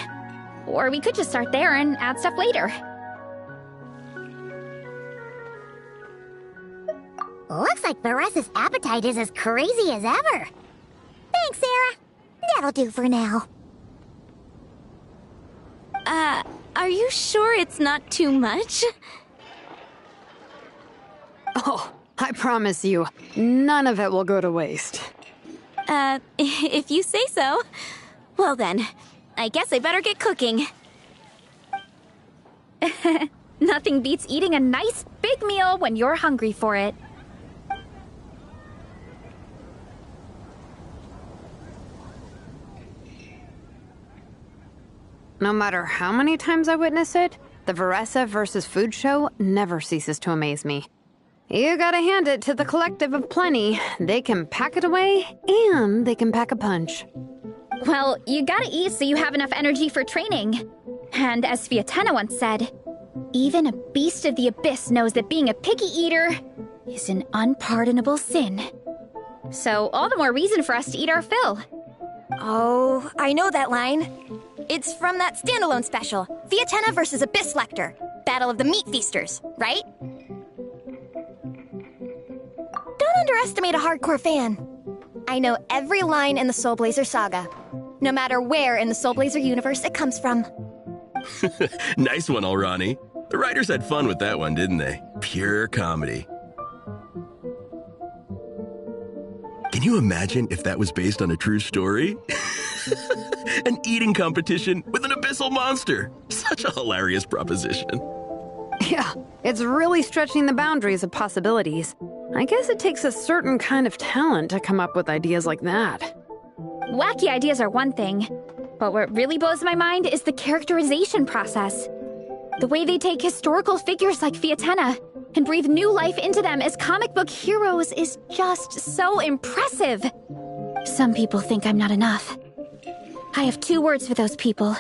Or we could just start there and add stuff later. Looks like Baressa's appetite is as crazy as ever. Thanks, Sarah. That'll do for now. Are you sure it's not too much? Oh, I promise you, none of it will go to waste. If you say so. Well then, I guess I better get cooking. Nothing beats eating a nice big meal when you're hungry for it. No matter how many times I witness it, the Veressa versus Food show never ceases to amaze me. You gotta hand it to the collective of plenty. They can pack it away, and they can pack a punch. Well, you gotta eat so you have enough energy for training. And as Fiatena once said, even a beast of the abyss knows that being a picky eater is an unpardonable sin. So all the more reason for us to eat our fill. Oh, I know that line. It's from that standalone special, Fiatenna versus Abyss Lecter, Battle of the Meat Feasters, right? Don't underestimate a hardcore fan. I know every line in the Soul Blazer saga, no matter where in the Soul Blazer universe it comes from. Nice one, Alrani. The writers had fun with that one, didn't they? Pure comedy. Can you imagine if that was based on a true story? An eating competition with an abyssal monster. Such a hilarious proposition. Yeah, it's really stretching the boundaries of possibilities. I guess it takes a certain kind of talent to come up with ideas like that. Wacky ideas are one thing, but what really blows my mind is the characterization process. The way they take historical figures like Fiatenna and breathe new life into them as comic book heroes is just so impressive. Some people think I'm not enough. I have 2 words for those people.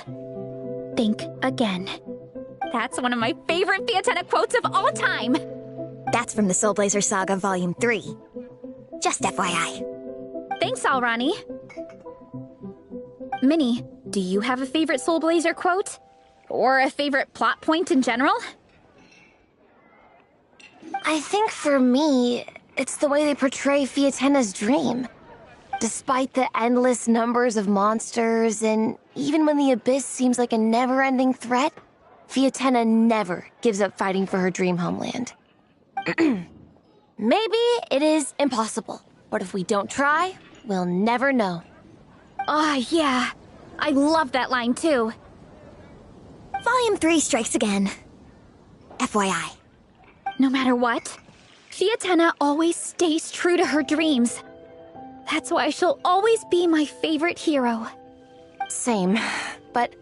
Think again. That's one of my favorite Fiatenna quotes of all time. That's from the Soul Blazer Saga Volume 3. Just FYI. Thanks, Alrani. Minnie, do you have a favorite Soul Blazer quote? Or a favorite plot point in general? I think for me, it's the way they portray Fiatenna's dream. Despite the endless numbers of monsters, and even when the Abyss seems like a never-ending threat, Fiatenna never gives up fighting for her dream homeland. Maybe it is impossible, but if we don't try, we'll never know. Oh, yeah. I love that line, too. Volume 3 strikes again. FYI. No matter what, Fiatenna always stays true to her dreams. That's why she'll always be my favorite hero. Same, but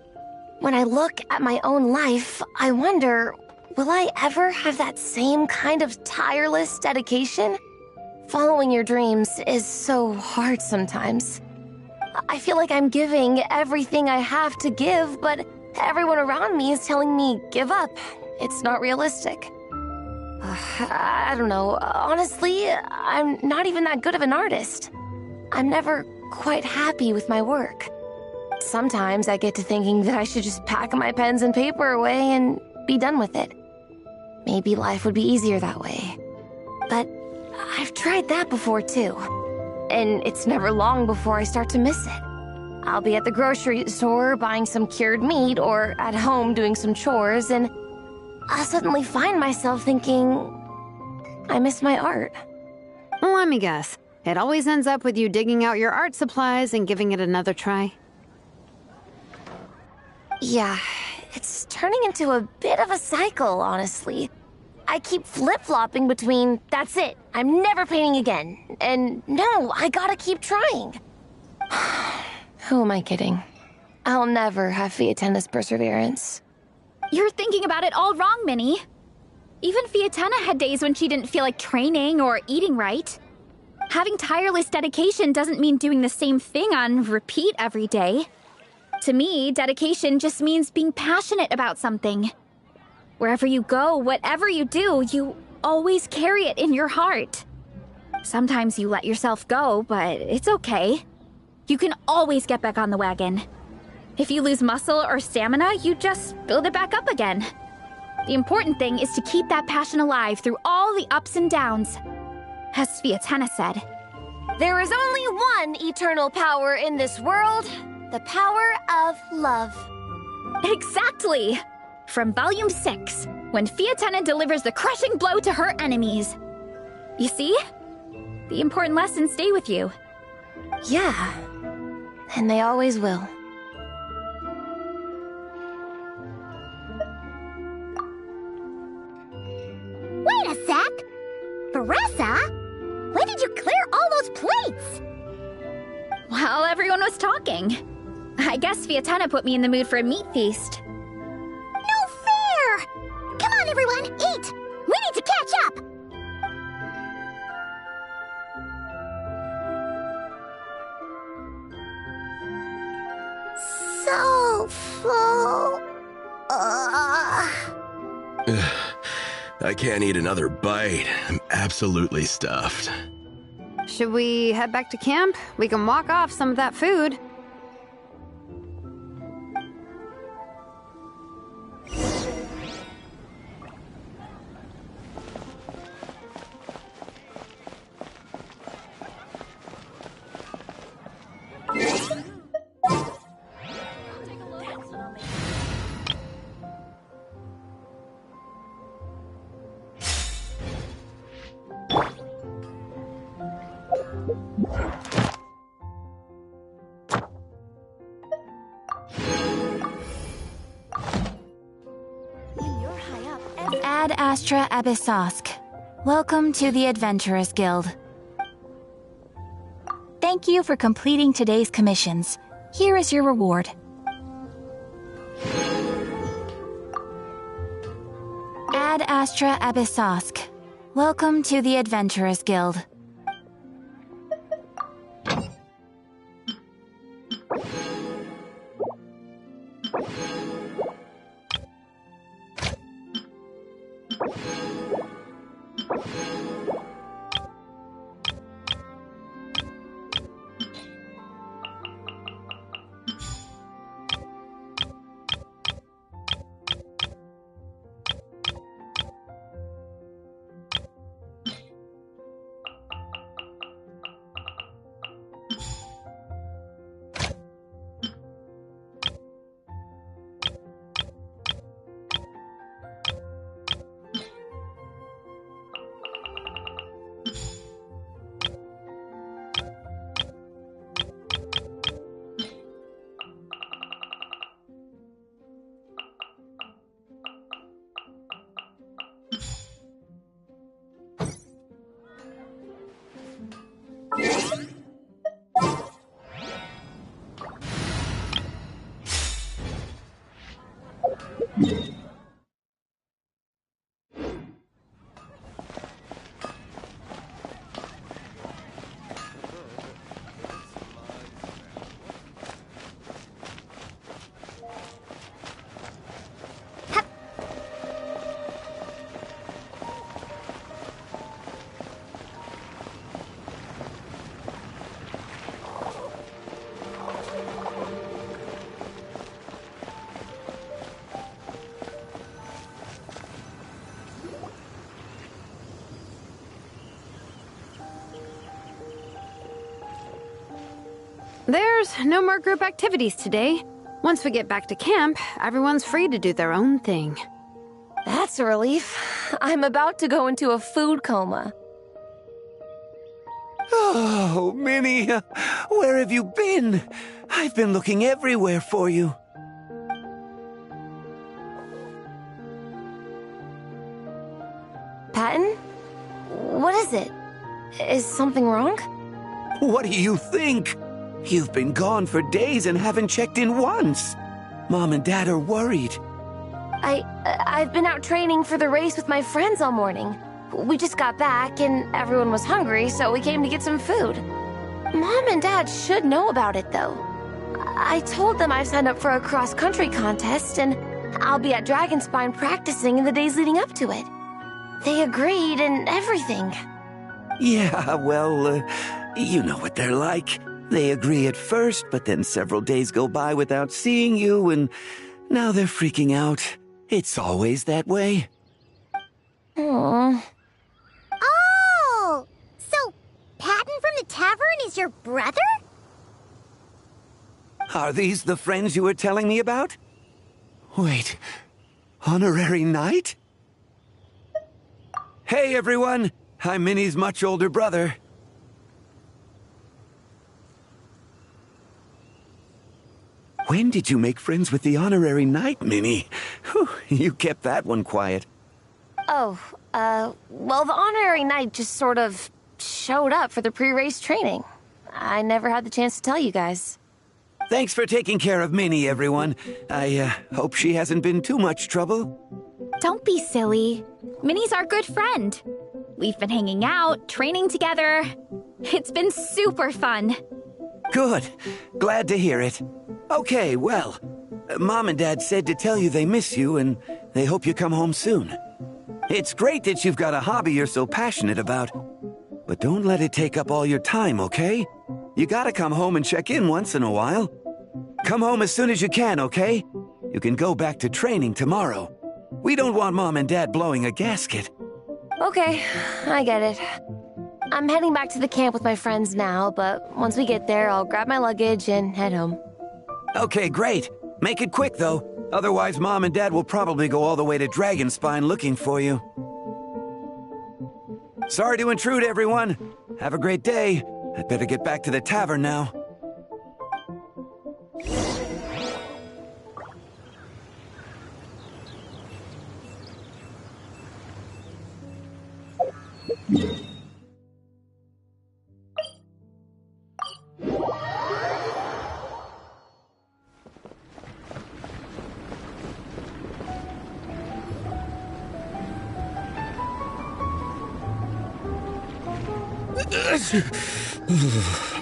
when I look at my own life, I wonder, will I ever have that same kind of tireless dedication? Following your dreams is so hard sometimes. I feel like I'm giving everything I have to give, but everyone around me is telling me, give up. It's not realistic. I don't know. Honestly, I'm not even that good of an artist. I'm never quite happy with my work. Sometimes I get to thinking that I should just pack my pens and paper away and be done with it. Maybe life would be easier that way. But I've tried that before too. And it's never long before I start to miss it. I'll be at the grocery store buying some cured meat or at home doing some chores, and I'll suddenly find myself thinking, I miss my art. Well, let me guess. It always ends up with you digging out your art supplies and giving it another try. Yeah, it's turning into a bit of a cycle, honestly. I keep flip-flopping between, that's it, I'm never painting again, and no, I gotta keep trying. Who am I kidding? I'll never have Fiatenna's perseverance. You're thinking about it all wrong, Minnie. Even Fiatenna had days when she didn't feel like training or eating right. Having tireless dedication doesn't mean doing the same thing on repeat every day. To me, dedication just means being passionate about something. Wherever you go, whatever you do, you always carry it in your heart. Sometimes you let yourself go, but it's okay. You can always get back on the wagon. If you lose muscle or stamina, you just build it back up again. The important thing is to keep that passion alive through all the ups and downs. As Fiatenna said, there is only one eternal power in this world, the power of love. Exactly! From Volume 6, when Fiatenna delivers the crushing blow to her enemies. You see? The important lessons stay with you. Yeah, and they always will. Wait a sec! Veressa? When did you clear all those plates? While everyone was talking. I guess Fiatenna put me in the mood for a meat feast. No fair! Come on, everyone, eat! We need to catch up! So full. I can't eat another bite. I'm absolutely stuffed. Should we head back to camp? We can walk off some of that food. Ad Astra Abyssosk. Welcome to the Adventurers Guild. Thank you for completing today's commissions. Here is your reward. Ad Astra Abyssosk. Welcome to the Adventurers Guild. There's no more group activities today. Once we get back to camp, everyone's free to do their own thing. That's a relief. I'm about to go into a food coma. Oh, Minnie, where have you been? I've been looking everywhere for you. Patton? What is it? Is something wrong? What do you think? You've been gone for days and haven't checked in once. Mom and Dad are worried. I've been out training for the race with my friends all morning. We just got back and everyone was hungry, so we came to get some food. Mom and Dad should know about it, though. I told them I've signed up for a cross-country contest and I'll be at Dragonspine practicing in the days leading up to it. They agreed and everything. Yeah, well, you know what they're like. They agree at first, but then several days go by without seeing you, and now they're freaking out. It's always that way. Aww. Oh! So, Patton from the tavern is your brother? Are these the friends you were telling me about? Wait, honorary knight? Hey, everyone! I'm Minnie's much older brother. When did you make friends with the honorary knight, Minnie? Whew, you kept that one quiet. Oh, well, the honorary knight just sort of showed up for the pre-race training. I never had the chance to tell you guys. Thanks for taking care of Minnie, everyone. I hope she hasn't been too much trouble. Don't be silly. Minnie's our good friend. We've been hanging out, training together. It's been super fun. Good. Glad to hear it. Okay, well, Mom and Dad said to tell you they miss you and they hope you come home soon. It's great that you've got a hobby you're so passionate about. But don't let it take up all your time, okay? You gotta come home and check in once in a while. Come home as soon as you can, okay? You can go back to training tomorrow. We don't want Mom and Dad blowing a gasket. Okay, I get it. I'm heading back to the camp with my friends now, but once we get there, I'll grab my luggage and head home. Okay, great. Make it quick, though. Otherwise, Mom and Dad will probably go all the way to Dragonspine looking for you. Sorry to intrude, everyone. Have a great day. I'd better get back to the tavern now.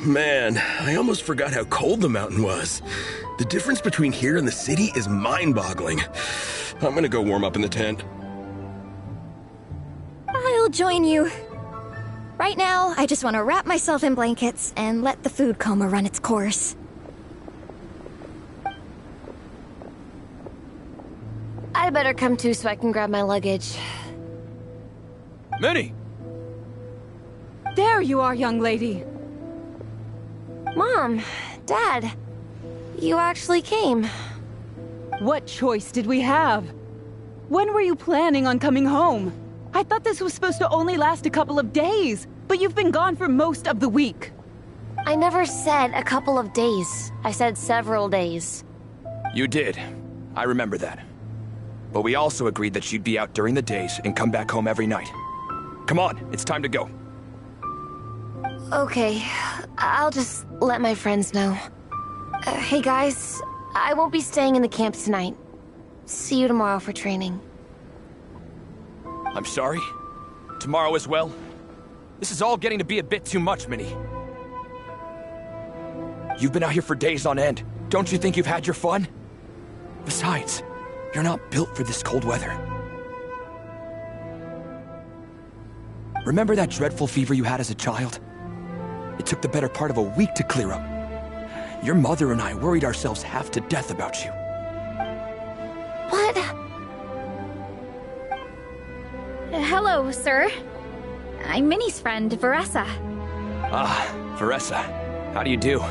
Man, I almost forgot how cold the mountain was. The difference between here and the city is mind-boggling. I'm gonna go warm up in the tent. I'll join you. Right now, I just want to wrap myself in blankets and let the food coma run its course. I'd better come too so I can grab my luggage. Minnie! There you are, young lady. Mom, Dad, you actually came. What choice did we have? When were you planning on coming home? I thought this was supposed to only last a couple of days, but you've been gone for most of the week. I never said a couple of days. I said several days. You did. I remember that. But we also agreed that you'd be out during the days and come back home every night. Come on, it's time to go. Okay, I'll just let my friends know. Hey guys, I won't be staying in the camp tonight. See you tomorrow for training. I'm sorry. Tomorrow as well. This is all getting to be a bit too much, Minnie. You've been out here for days on end. Don't you think you've had your fun? Besides, you're not built for this cold weather. Remember that dreadful fever you had as a child? It took the better part of a week to clear up. Your mother and I worried ourselves half to death about you. What? Hello, sir. I'm Minnie's friend, Veressa. Ah, Veressa. How do you do?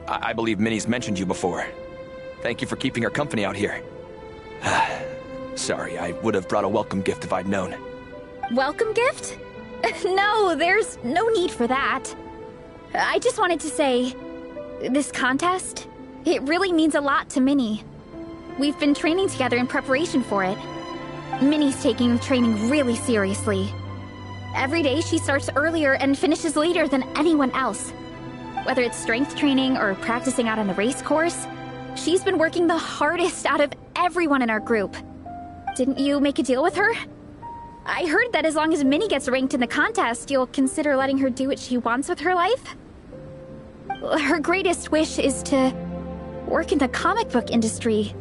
I believe Minnie's mentioned you before. Thank you for keeping her company out here. Sorry, I would have brought a welcome gift if I'd known. Welcome gift? No, there's no need for that. I just wanted to say, this contest, it really means a lot to Minnie. We've been training together in preparation for it. Minnie's taking the training really seriously. Every day she starts earlier and finishes later than anyone else. Whether it's strength training or practicing out on the race course, she's been working the hardest out of everyone in our group. Didn't you make a deal with her? I heard that as long as Minnie gets ranked in the contest, you'll consider letting her do what she wants with her life? Her greatest wish is to work in the comic book industry,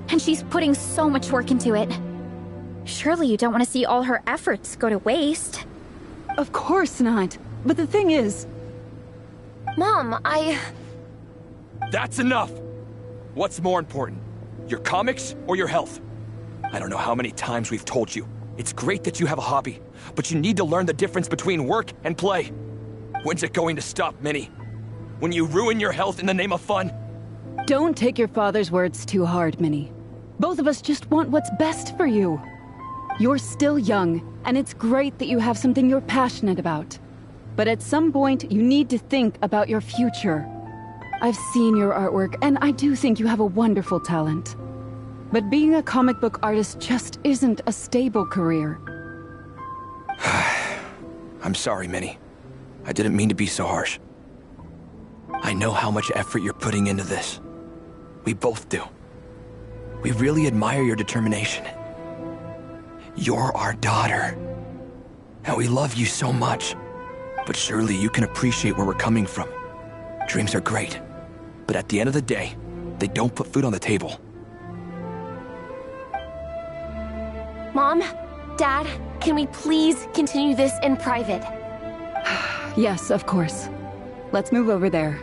and she's putting so much work into it. Surely you don't want to see all her efforts go to waste. Of course not. But the thing is... Mom, That's enough! What's more important? Your comics or your health? I don't know how many times we've told you. It's great that you have a hobby, but you need to learn the difference between work and play. When's it going to stop, Minnie? When you ruin your health in the name of fun? Don't take your father's words too hard, Minnie. Both of us just want what's best for you. You're still young, and it's great that you have something you're passionate about. But at some point, you need to think about your future. I've seen your artwork, and I do think you have a wonderful talent. But being a comic book artist just isn't a stable career. I'm sorry, Minnie. I didn't mean to be so harsh. I know how much effort you're putting into this. We both do. We really admire your determination. You're our daughter. And we love you so much. But surely you can appreciate where we're coming from. Dreams are great. But at the end of the day, they don't put food on the table. Mom, Dad, can we please continue this in private? Yes, of course. Let's move over there.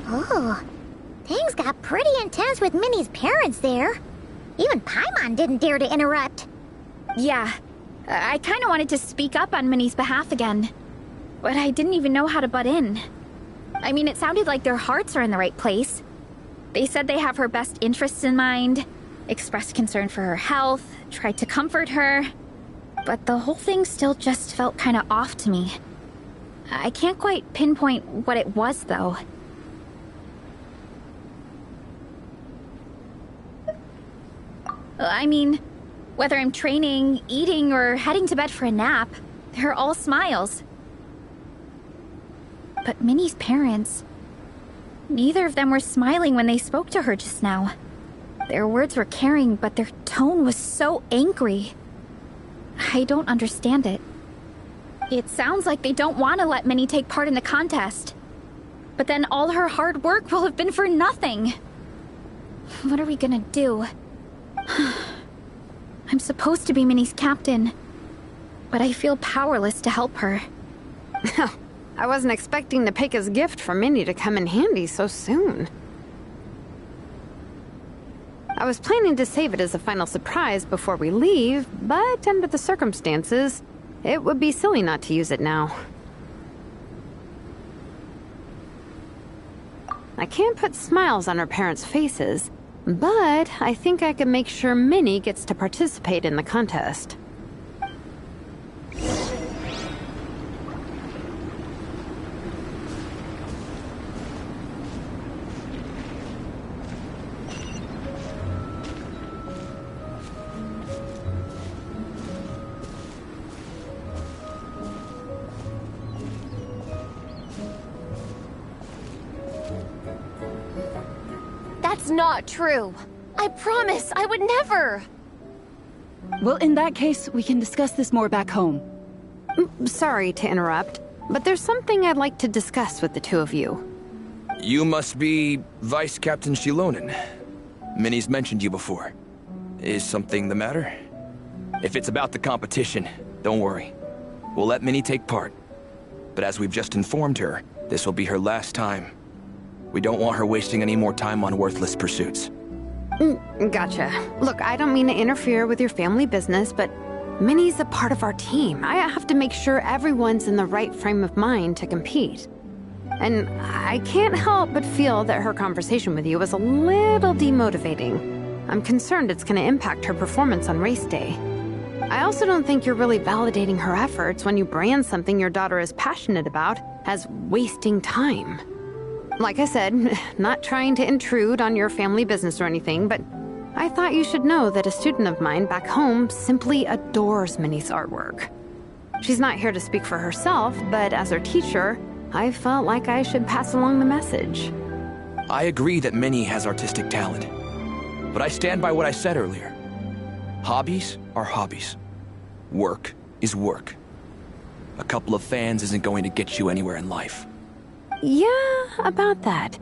Oh, things got pretty intense with Minnie's parents there. Even Paimon didn't dare to interrupt. Yeah, I kind of wanted to speak up on Minnie's behalf again, but I didn't even know how to butt in. I mean, it sounded like their hearts are in the right place. They said they have her best interests in mind, expressed concern for her health, tried to comfort her. But the whole thing still just felt kind of off to me. I can't quite pinpoint what it was, though. I mean, whether I'm training, eating, or heading to bed for a nap, they're all smiles. But Minnie's parents... neither of them were smiling when they spoke to her just now. Their words were caring, but their tone was so angry. I don't understand it. It sounds like they don't want to let Minnie take part in the contest. But then all her hard work will have been for nothing. What are we gonna do? I'm supposed to be Minnie's captain, but I feel powerless to help her. I wasn't expecting Nepeka's gift for Minnie to come in handy so soon. I was planning to save it as a final surprise before we leave, but under the circumstances, it would be silly not to use it now. I can't put smiles on her parents' faces, but I think I can make sure Minnie gets to participate in the contest. That's not true. I promise, I would never. Well, in that case, we can discuss this more back home. Sorry to interrupt, but there's something I'd like to discuss with the two of you. You must be Vice Captain Shilonen. Minnie's mentioned you before. Is something the matter? If it's about the competition, don't worry. We'll let Minnie take part. But as we've just informed her, this will be her last time. We don't want her wasting any more time on worthless pursuits. Gotcha. Look, I don't mean to interfere with your family business, but Minnie's a part of our team. I have to make sure everyone's in the right frame of mind to compete. And I can't help but feel that her conversation with you was a little demotivating. I'm concerned it's going to impact her performance on race day. I also don't think you're really validating her efforts when you brand something your daughter is passionate about as wasting time. Like I said, not trying to intrude on your family business or anything, but I thought you should know that a student of mine back home simply adores Minnie's artwork. She's not here to speak for herself, but as her teacher, I felt like I should pass along the message. I agree that Minnie has artistic talent, but I stand by what I said earlier. Hobbies are hobbies. Work is work. A couple of fans isn't going to get you anywhere in life. Yeah, about that.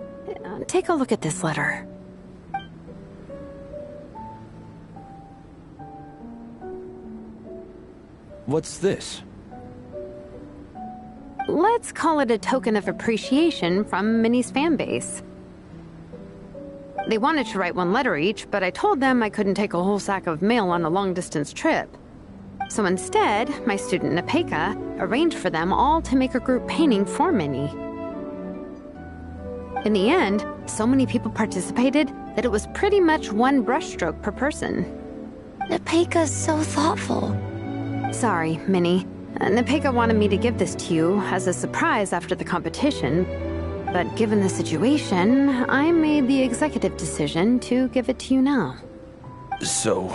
Take a look at this letter. What's this? Let's call it a token of appreciation from Minnie's fan base. They wanted to write one letter each, but I told them I couldn't take a whole sack of mail on a long-distance trip. So instead, my student Nepeka arranged for them all to make a group painting for Minnie. In the end, so many people participated that it was pretty much one brushstroke per person. Nepeka's so thoughtful. Sorry, Minnie. Nepeka wanted me to give this to you as a surprise after the competition, but given the situation, I made the executive decision to give it to you now. So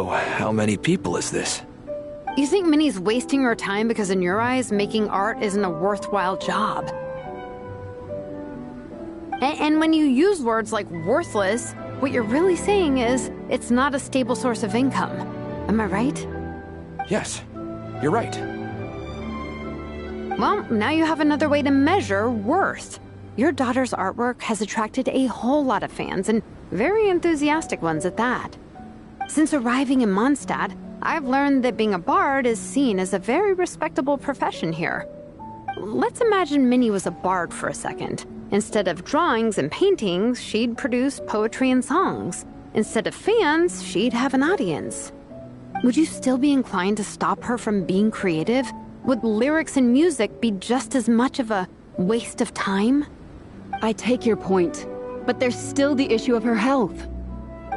how many people is this? You think Minnie's wasting her time because in your eyes, making art isn't a worthwhile job? And when you use words like worthless, what you're really saying is it's not a stable source of income. Am I right? Yes, you're right. Well, now you have another way to measure worth. Your daughter's artwork has attracted a whole lot of fans, and very enthusiastic ones at that. Since arriving in Mondstadt, I've learned that being a bard is seen as a very respectable profession here. Let's imagine Minnie was a bard for a second. Instead of drawings and paintings, she'd produce poetry and songs. Instead of fans, she'd have an audience. Would you still be inclined to stop her from being creative? Would lyrics and music be just as much of a waste of time? I take your point, but there's still the issue of her health.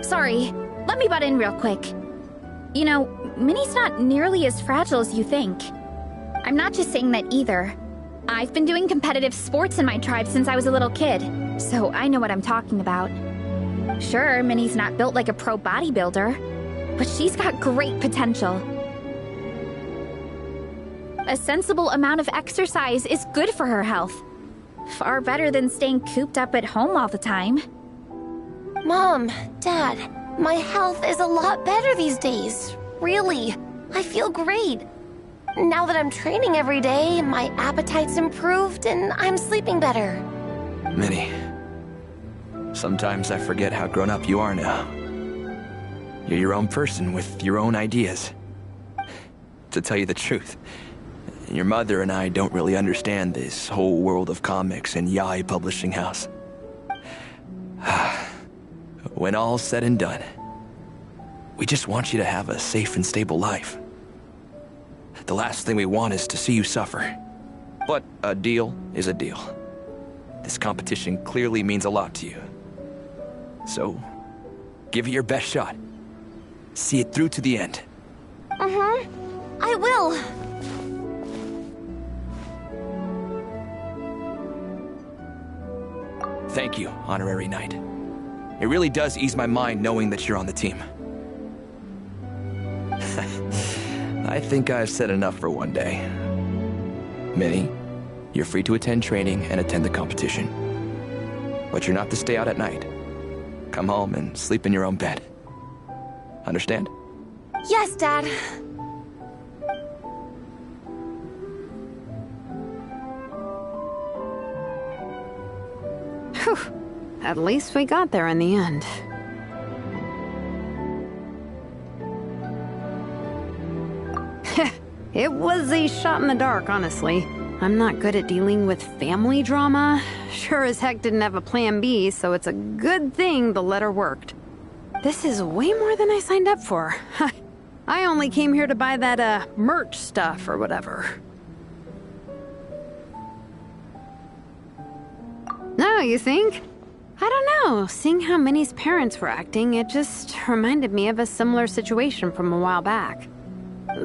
Sorry, let me butt in real quick. You know, Minnie's not nearly as fragile as you think. I'm not just saying that either. I've been doing competitive sports in my tribe since I was a little kid, so I know what I'm talking about. Sure, Minnie's not built like a pro bodybuilder, but she's got great potential. A sensible amount of exercise is good for her health. Far better than staying cooped up at home all the time. Mom, Dad, my health is a lot better these days. Really, I feel great. Now that I'm training every day, my appetite's improved and I'm sleeping better. Minnie, sometimes I forget how grown up you are now. You're your own person with your own ideas. To tell you the truth, your mother and I don't really understand this whole world of comics and Yaoi Publishing House. When all's said and done, we just want you to have a safe and stable life. The last thing we want is to see you suffer. But a deal is a deal. This competition clearly means a lot to you. So, give it your best shot. See it through to the end. I will. Thank you, Honorary Knight. It really does ease my mind knowing that you're on the team. I think I've said enough for one day. Minnie, you're free to attend training and attend the competition. But you're not to stay out at night. Come home and sleep in your own bed. Understand? Yes, Dad. Whew. At least we got there in the end. It was a shot in the dark, honestly. I'm not good at dealing with family drama. Sure as heck didn't have a plan B, so it's a good thing the letter worked. This is way more than I signed up for. I only came here to buy that, merch stuff or whatever. No, you think? I don't know. Seeing how Minnie's parents were acting, it just reminded me of a similar situation from a while back.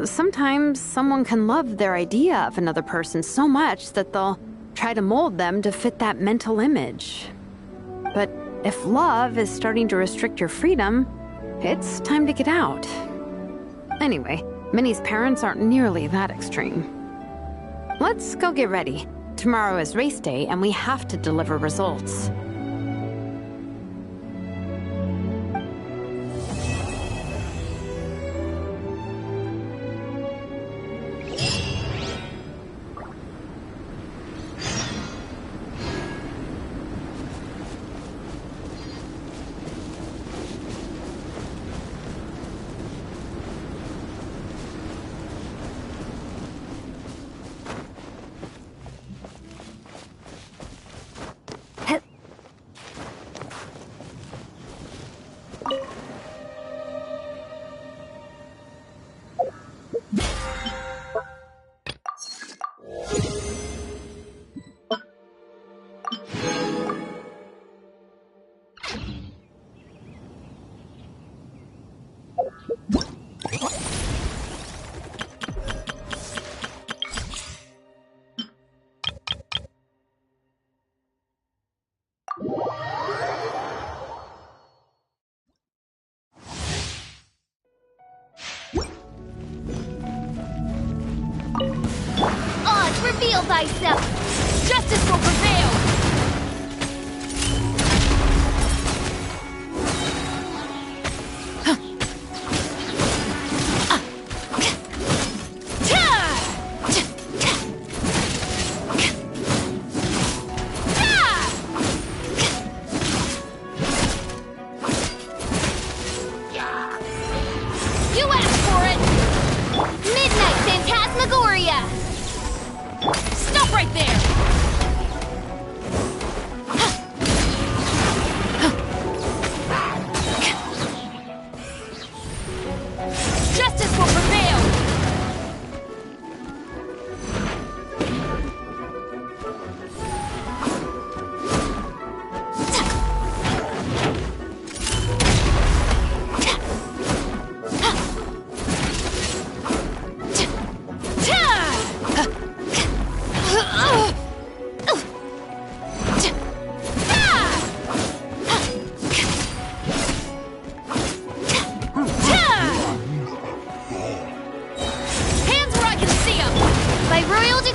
Sometimes someone can love their idea of another person so much that they'll try to mold them to fit that mental image. But if love is starting to restrict your freedom, it's time to get out. Anyway, Minnie's parents aren't nearly that extreme. Let's go get ready. Tomorrow is race day and we have to deliver results. Reveal thyself! Justice will prevail! You asked for it! Midnight Phantasmagoria! Stop right there!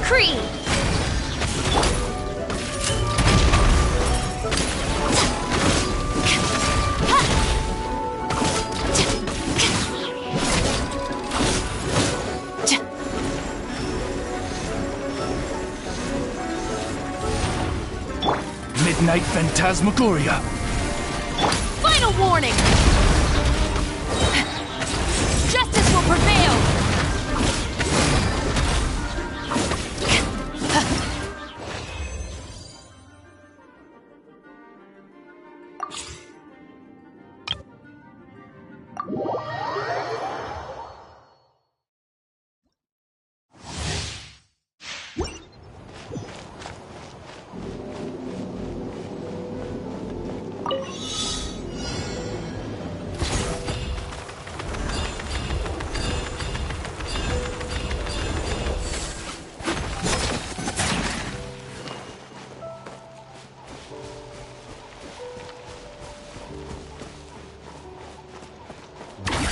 decree! Midnight Phantasmagoria. Final warning! Justice will prevail!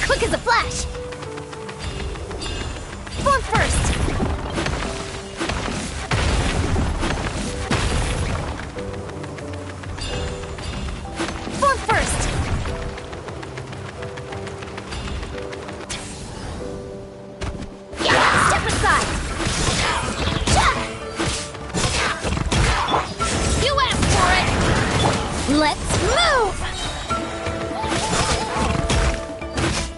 Quick as a flash! Form first! Form first! Yeah! Step aside! You asked for it! Let's move!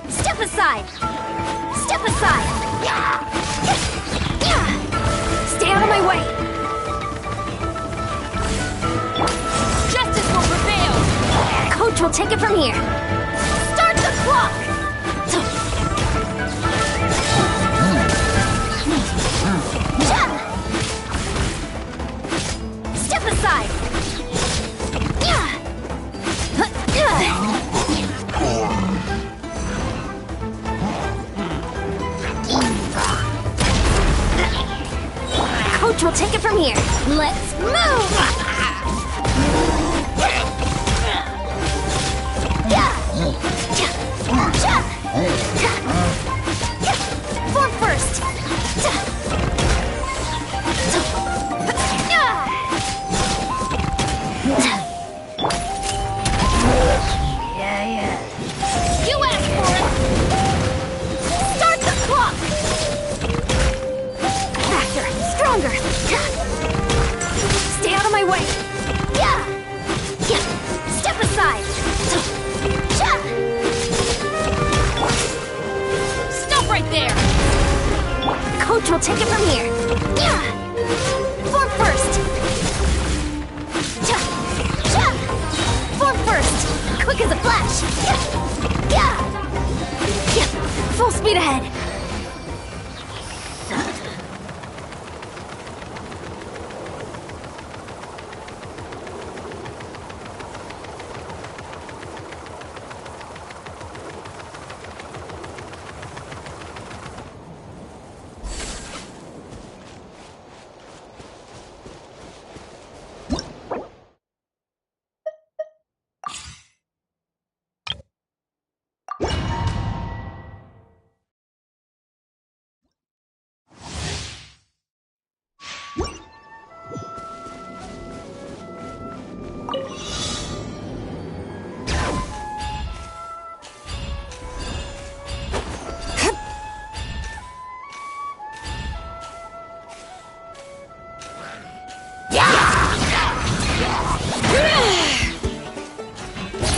Step aside! Step aside! Stay out of my way! Justice will prevail! Coach will take it from here! Start the clock! Step aside! Coach will take it from here. Let's move! Form first! You asked for it! Start the clock! Faster, stronger! Stay out of my way! Step aside! Stop right there! Coach will take it from here! Form first! Form first! Quick as a flash! Full speed ahead!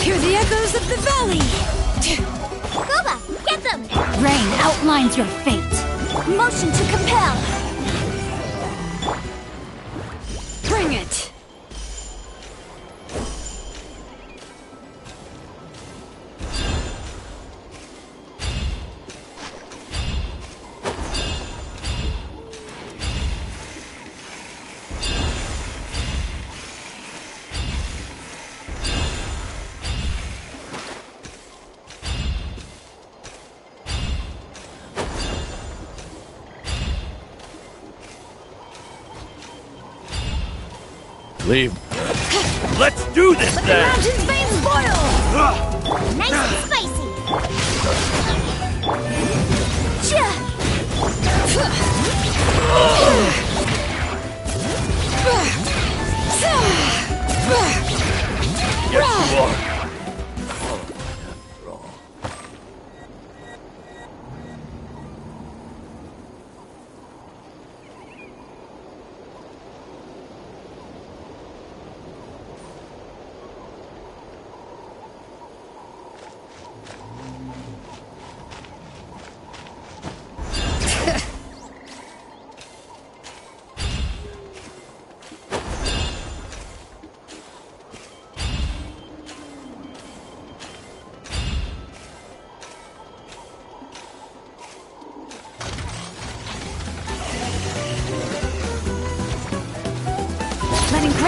Hear the echoes of the valley! Goba, get them! Rain outlines your fate. Motion to compel! Bring it! Leave. Let's do this then! Mountain's veins boil! Nice and spicy!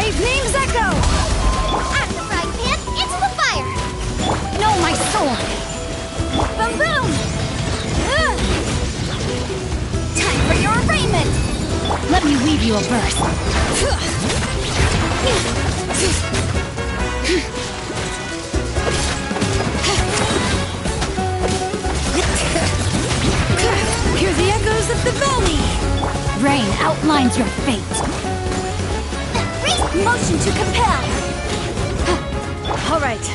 Brave name's Echo! Out of the frying pan, into the fire! Know my sword! Boom boom! Time for your arraignment! Let me weave you a verse. Hear the echoes of the valley! Rain outlines your fate. Motion to compel! All right.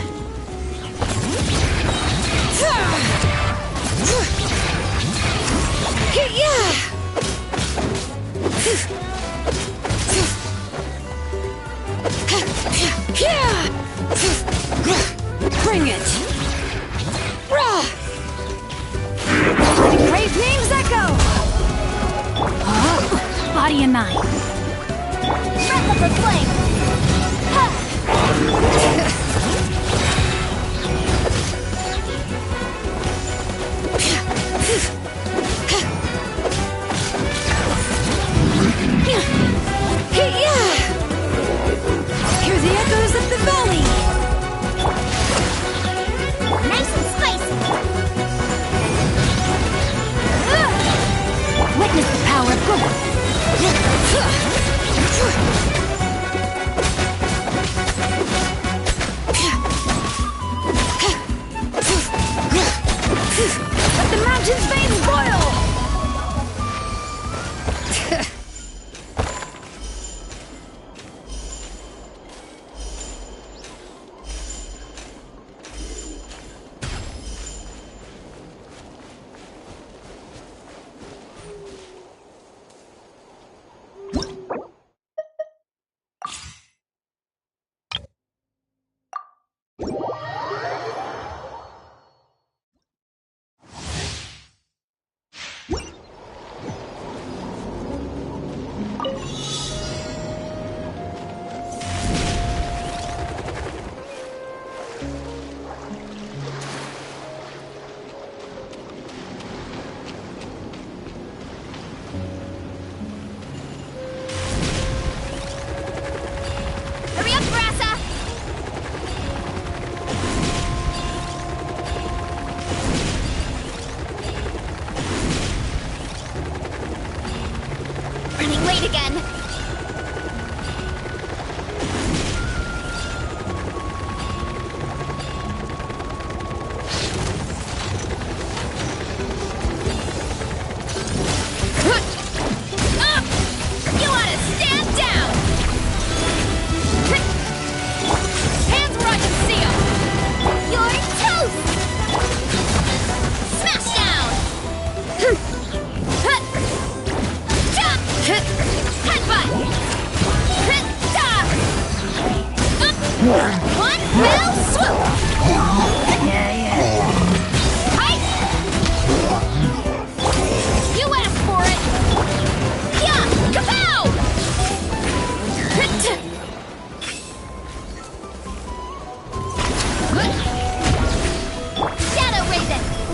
Bring it! Brave name's Echo! Body and mind. Breath of the flame! Hear the echoes of the valley! Nice and spicy! Witness the power of growth! Let the mountain's veins boil!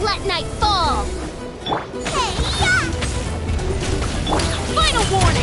Let night fall! Hey, yeah! Final warning!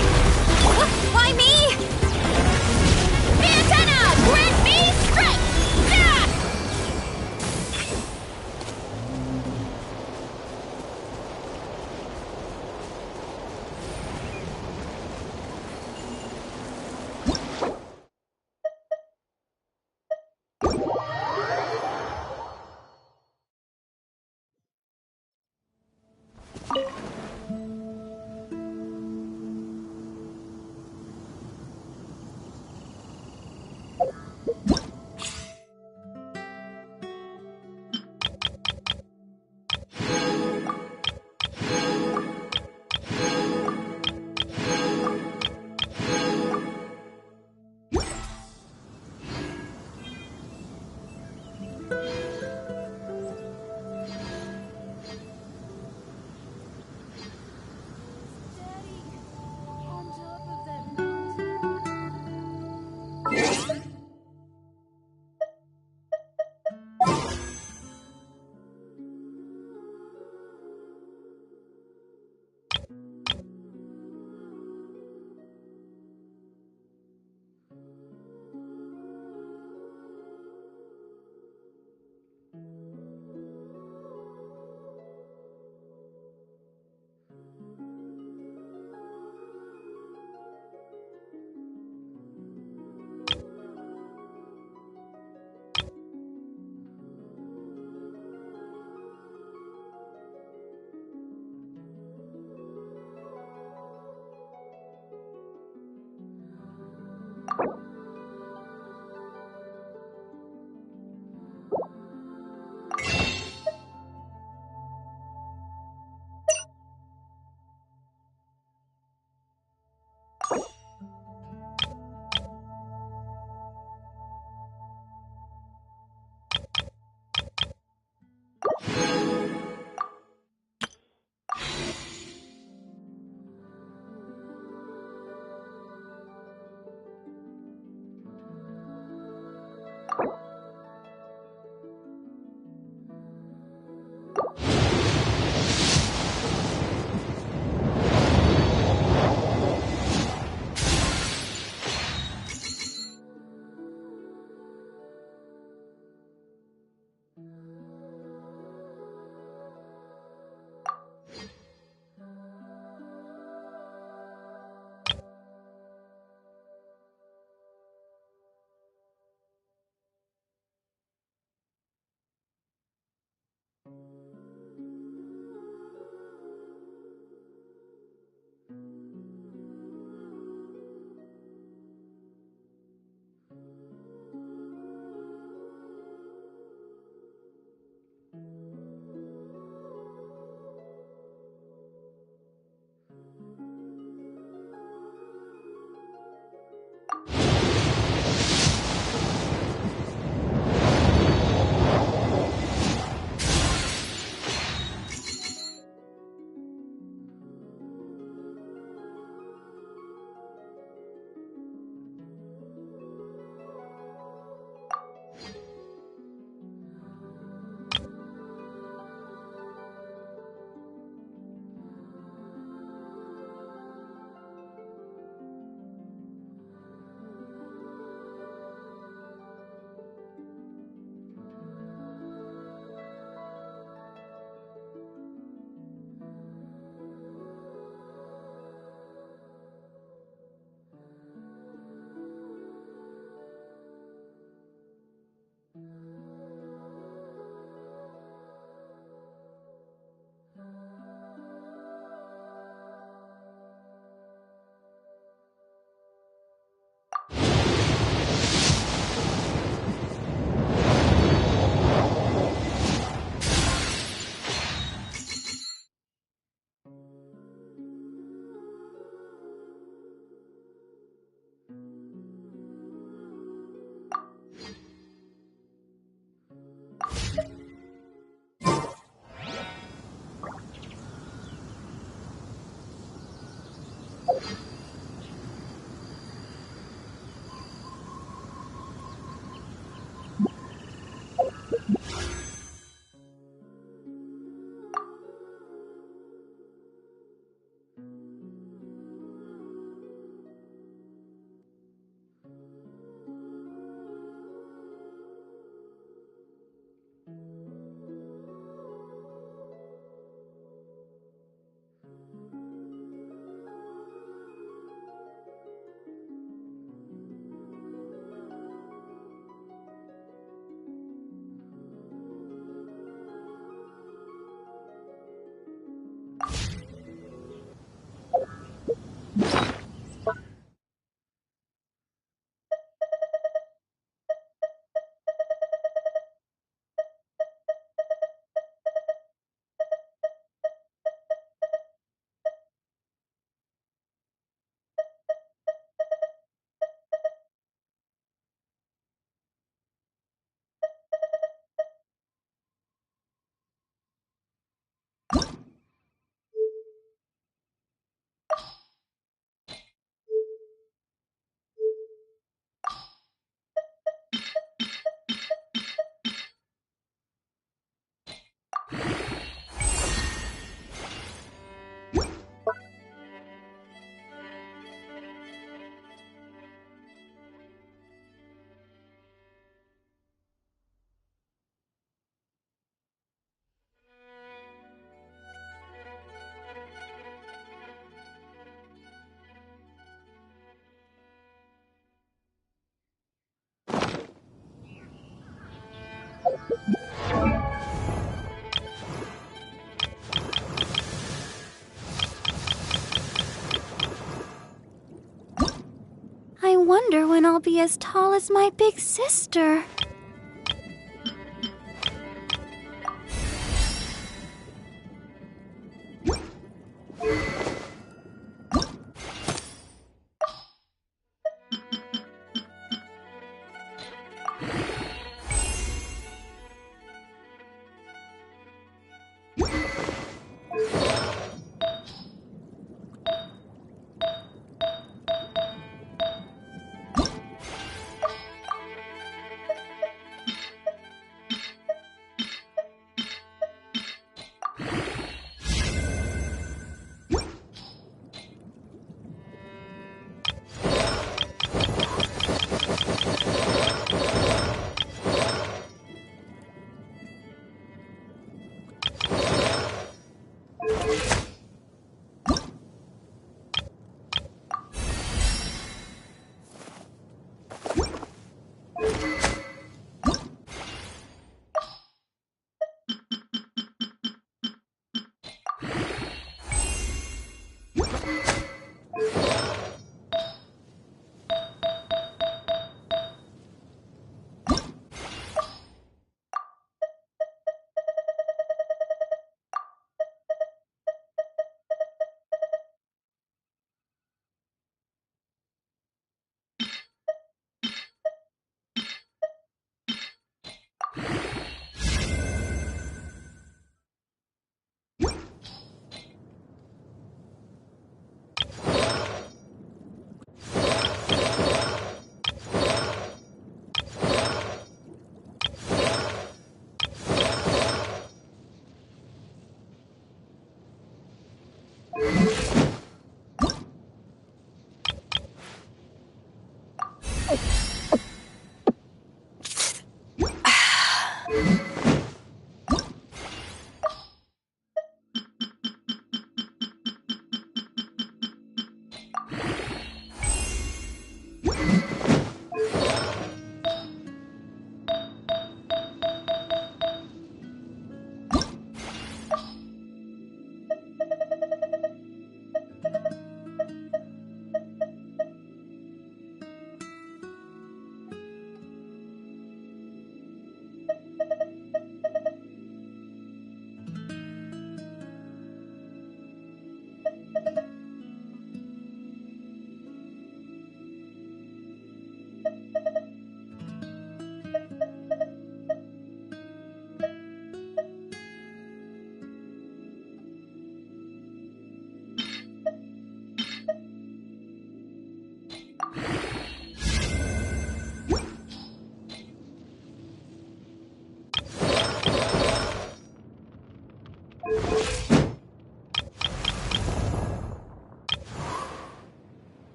wonder when I'll be as tall as my big sister.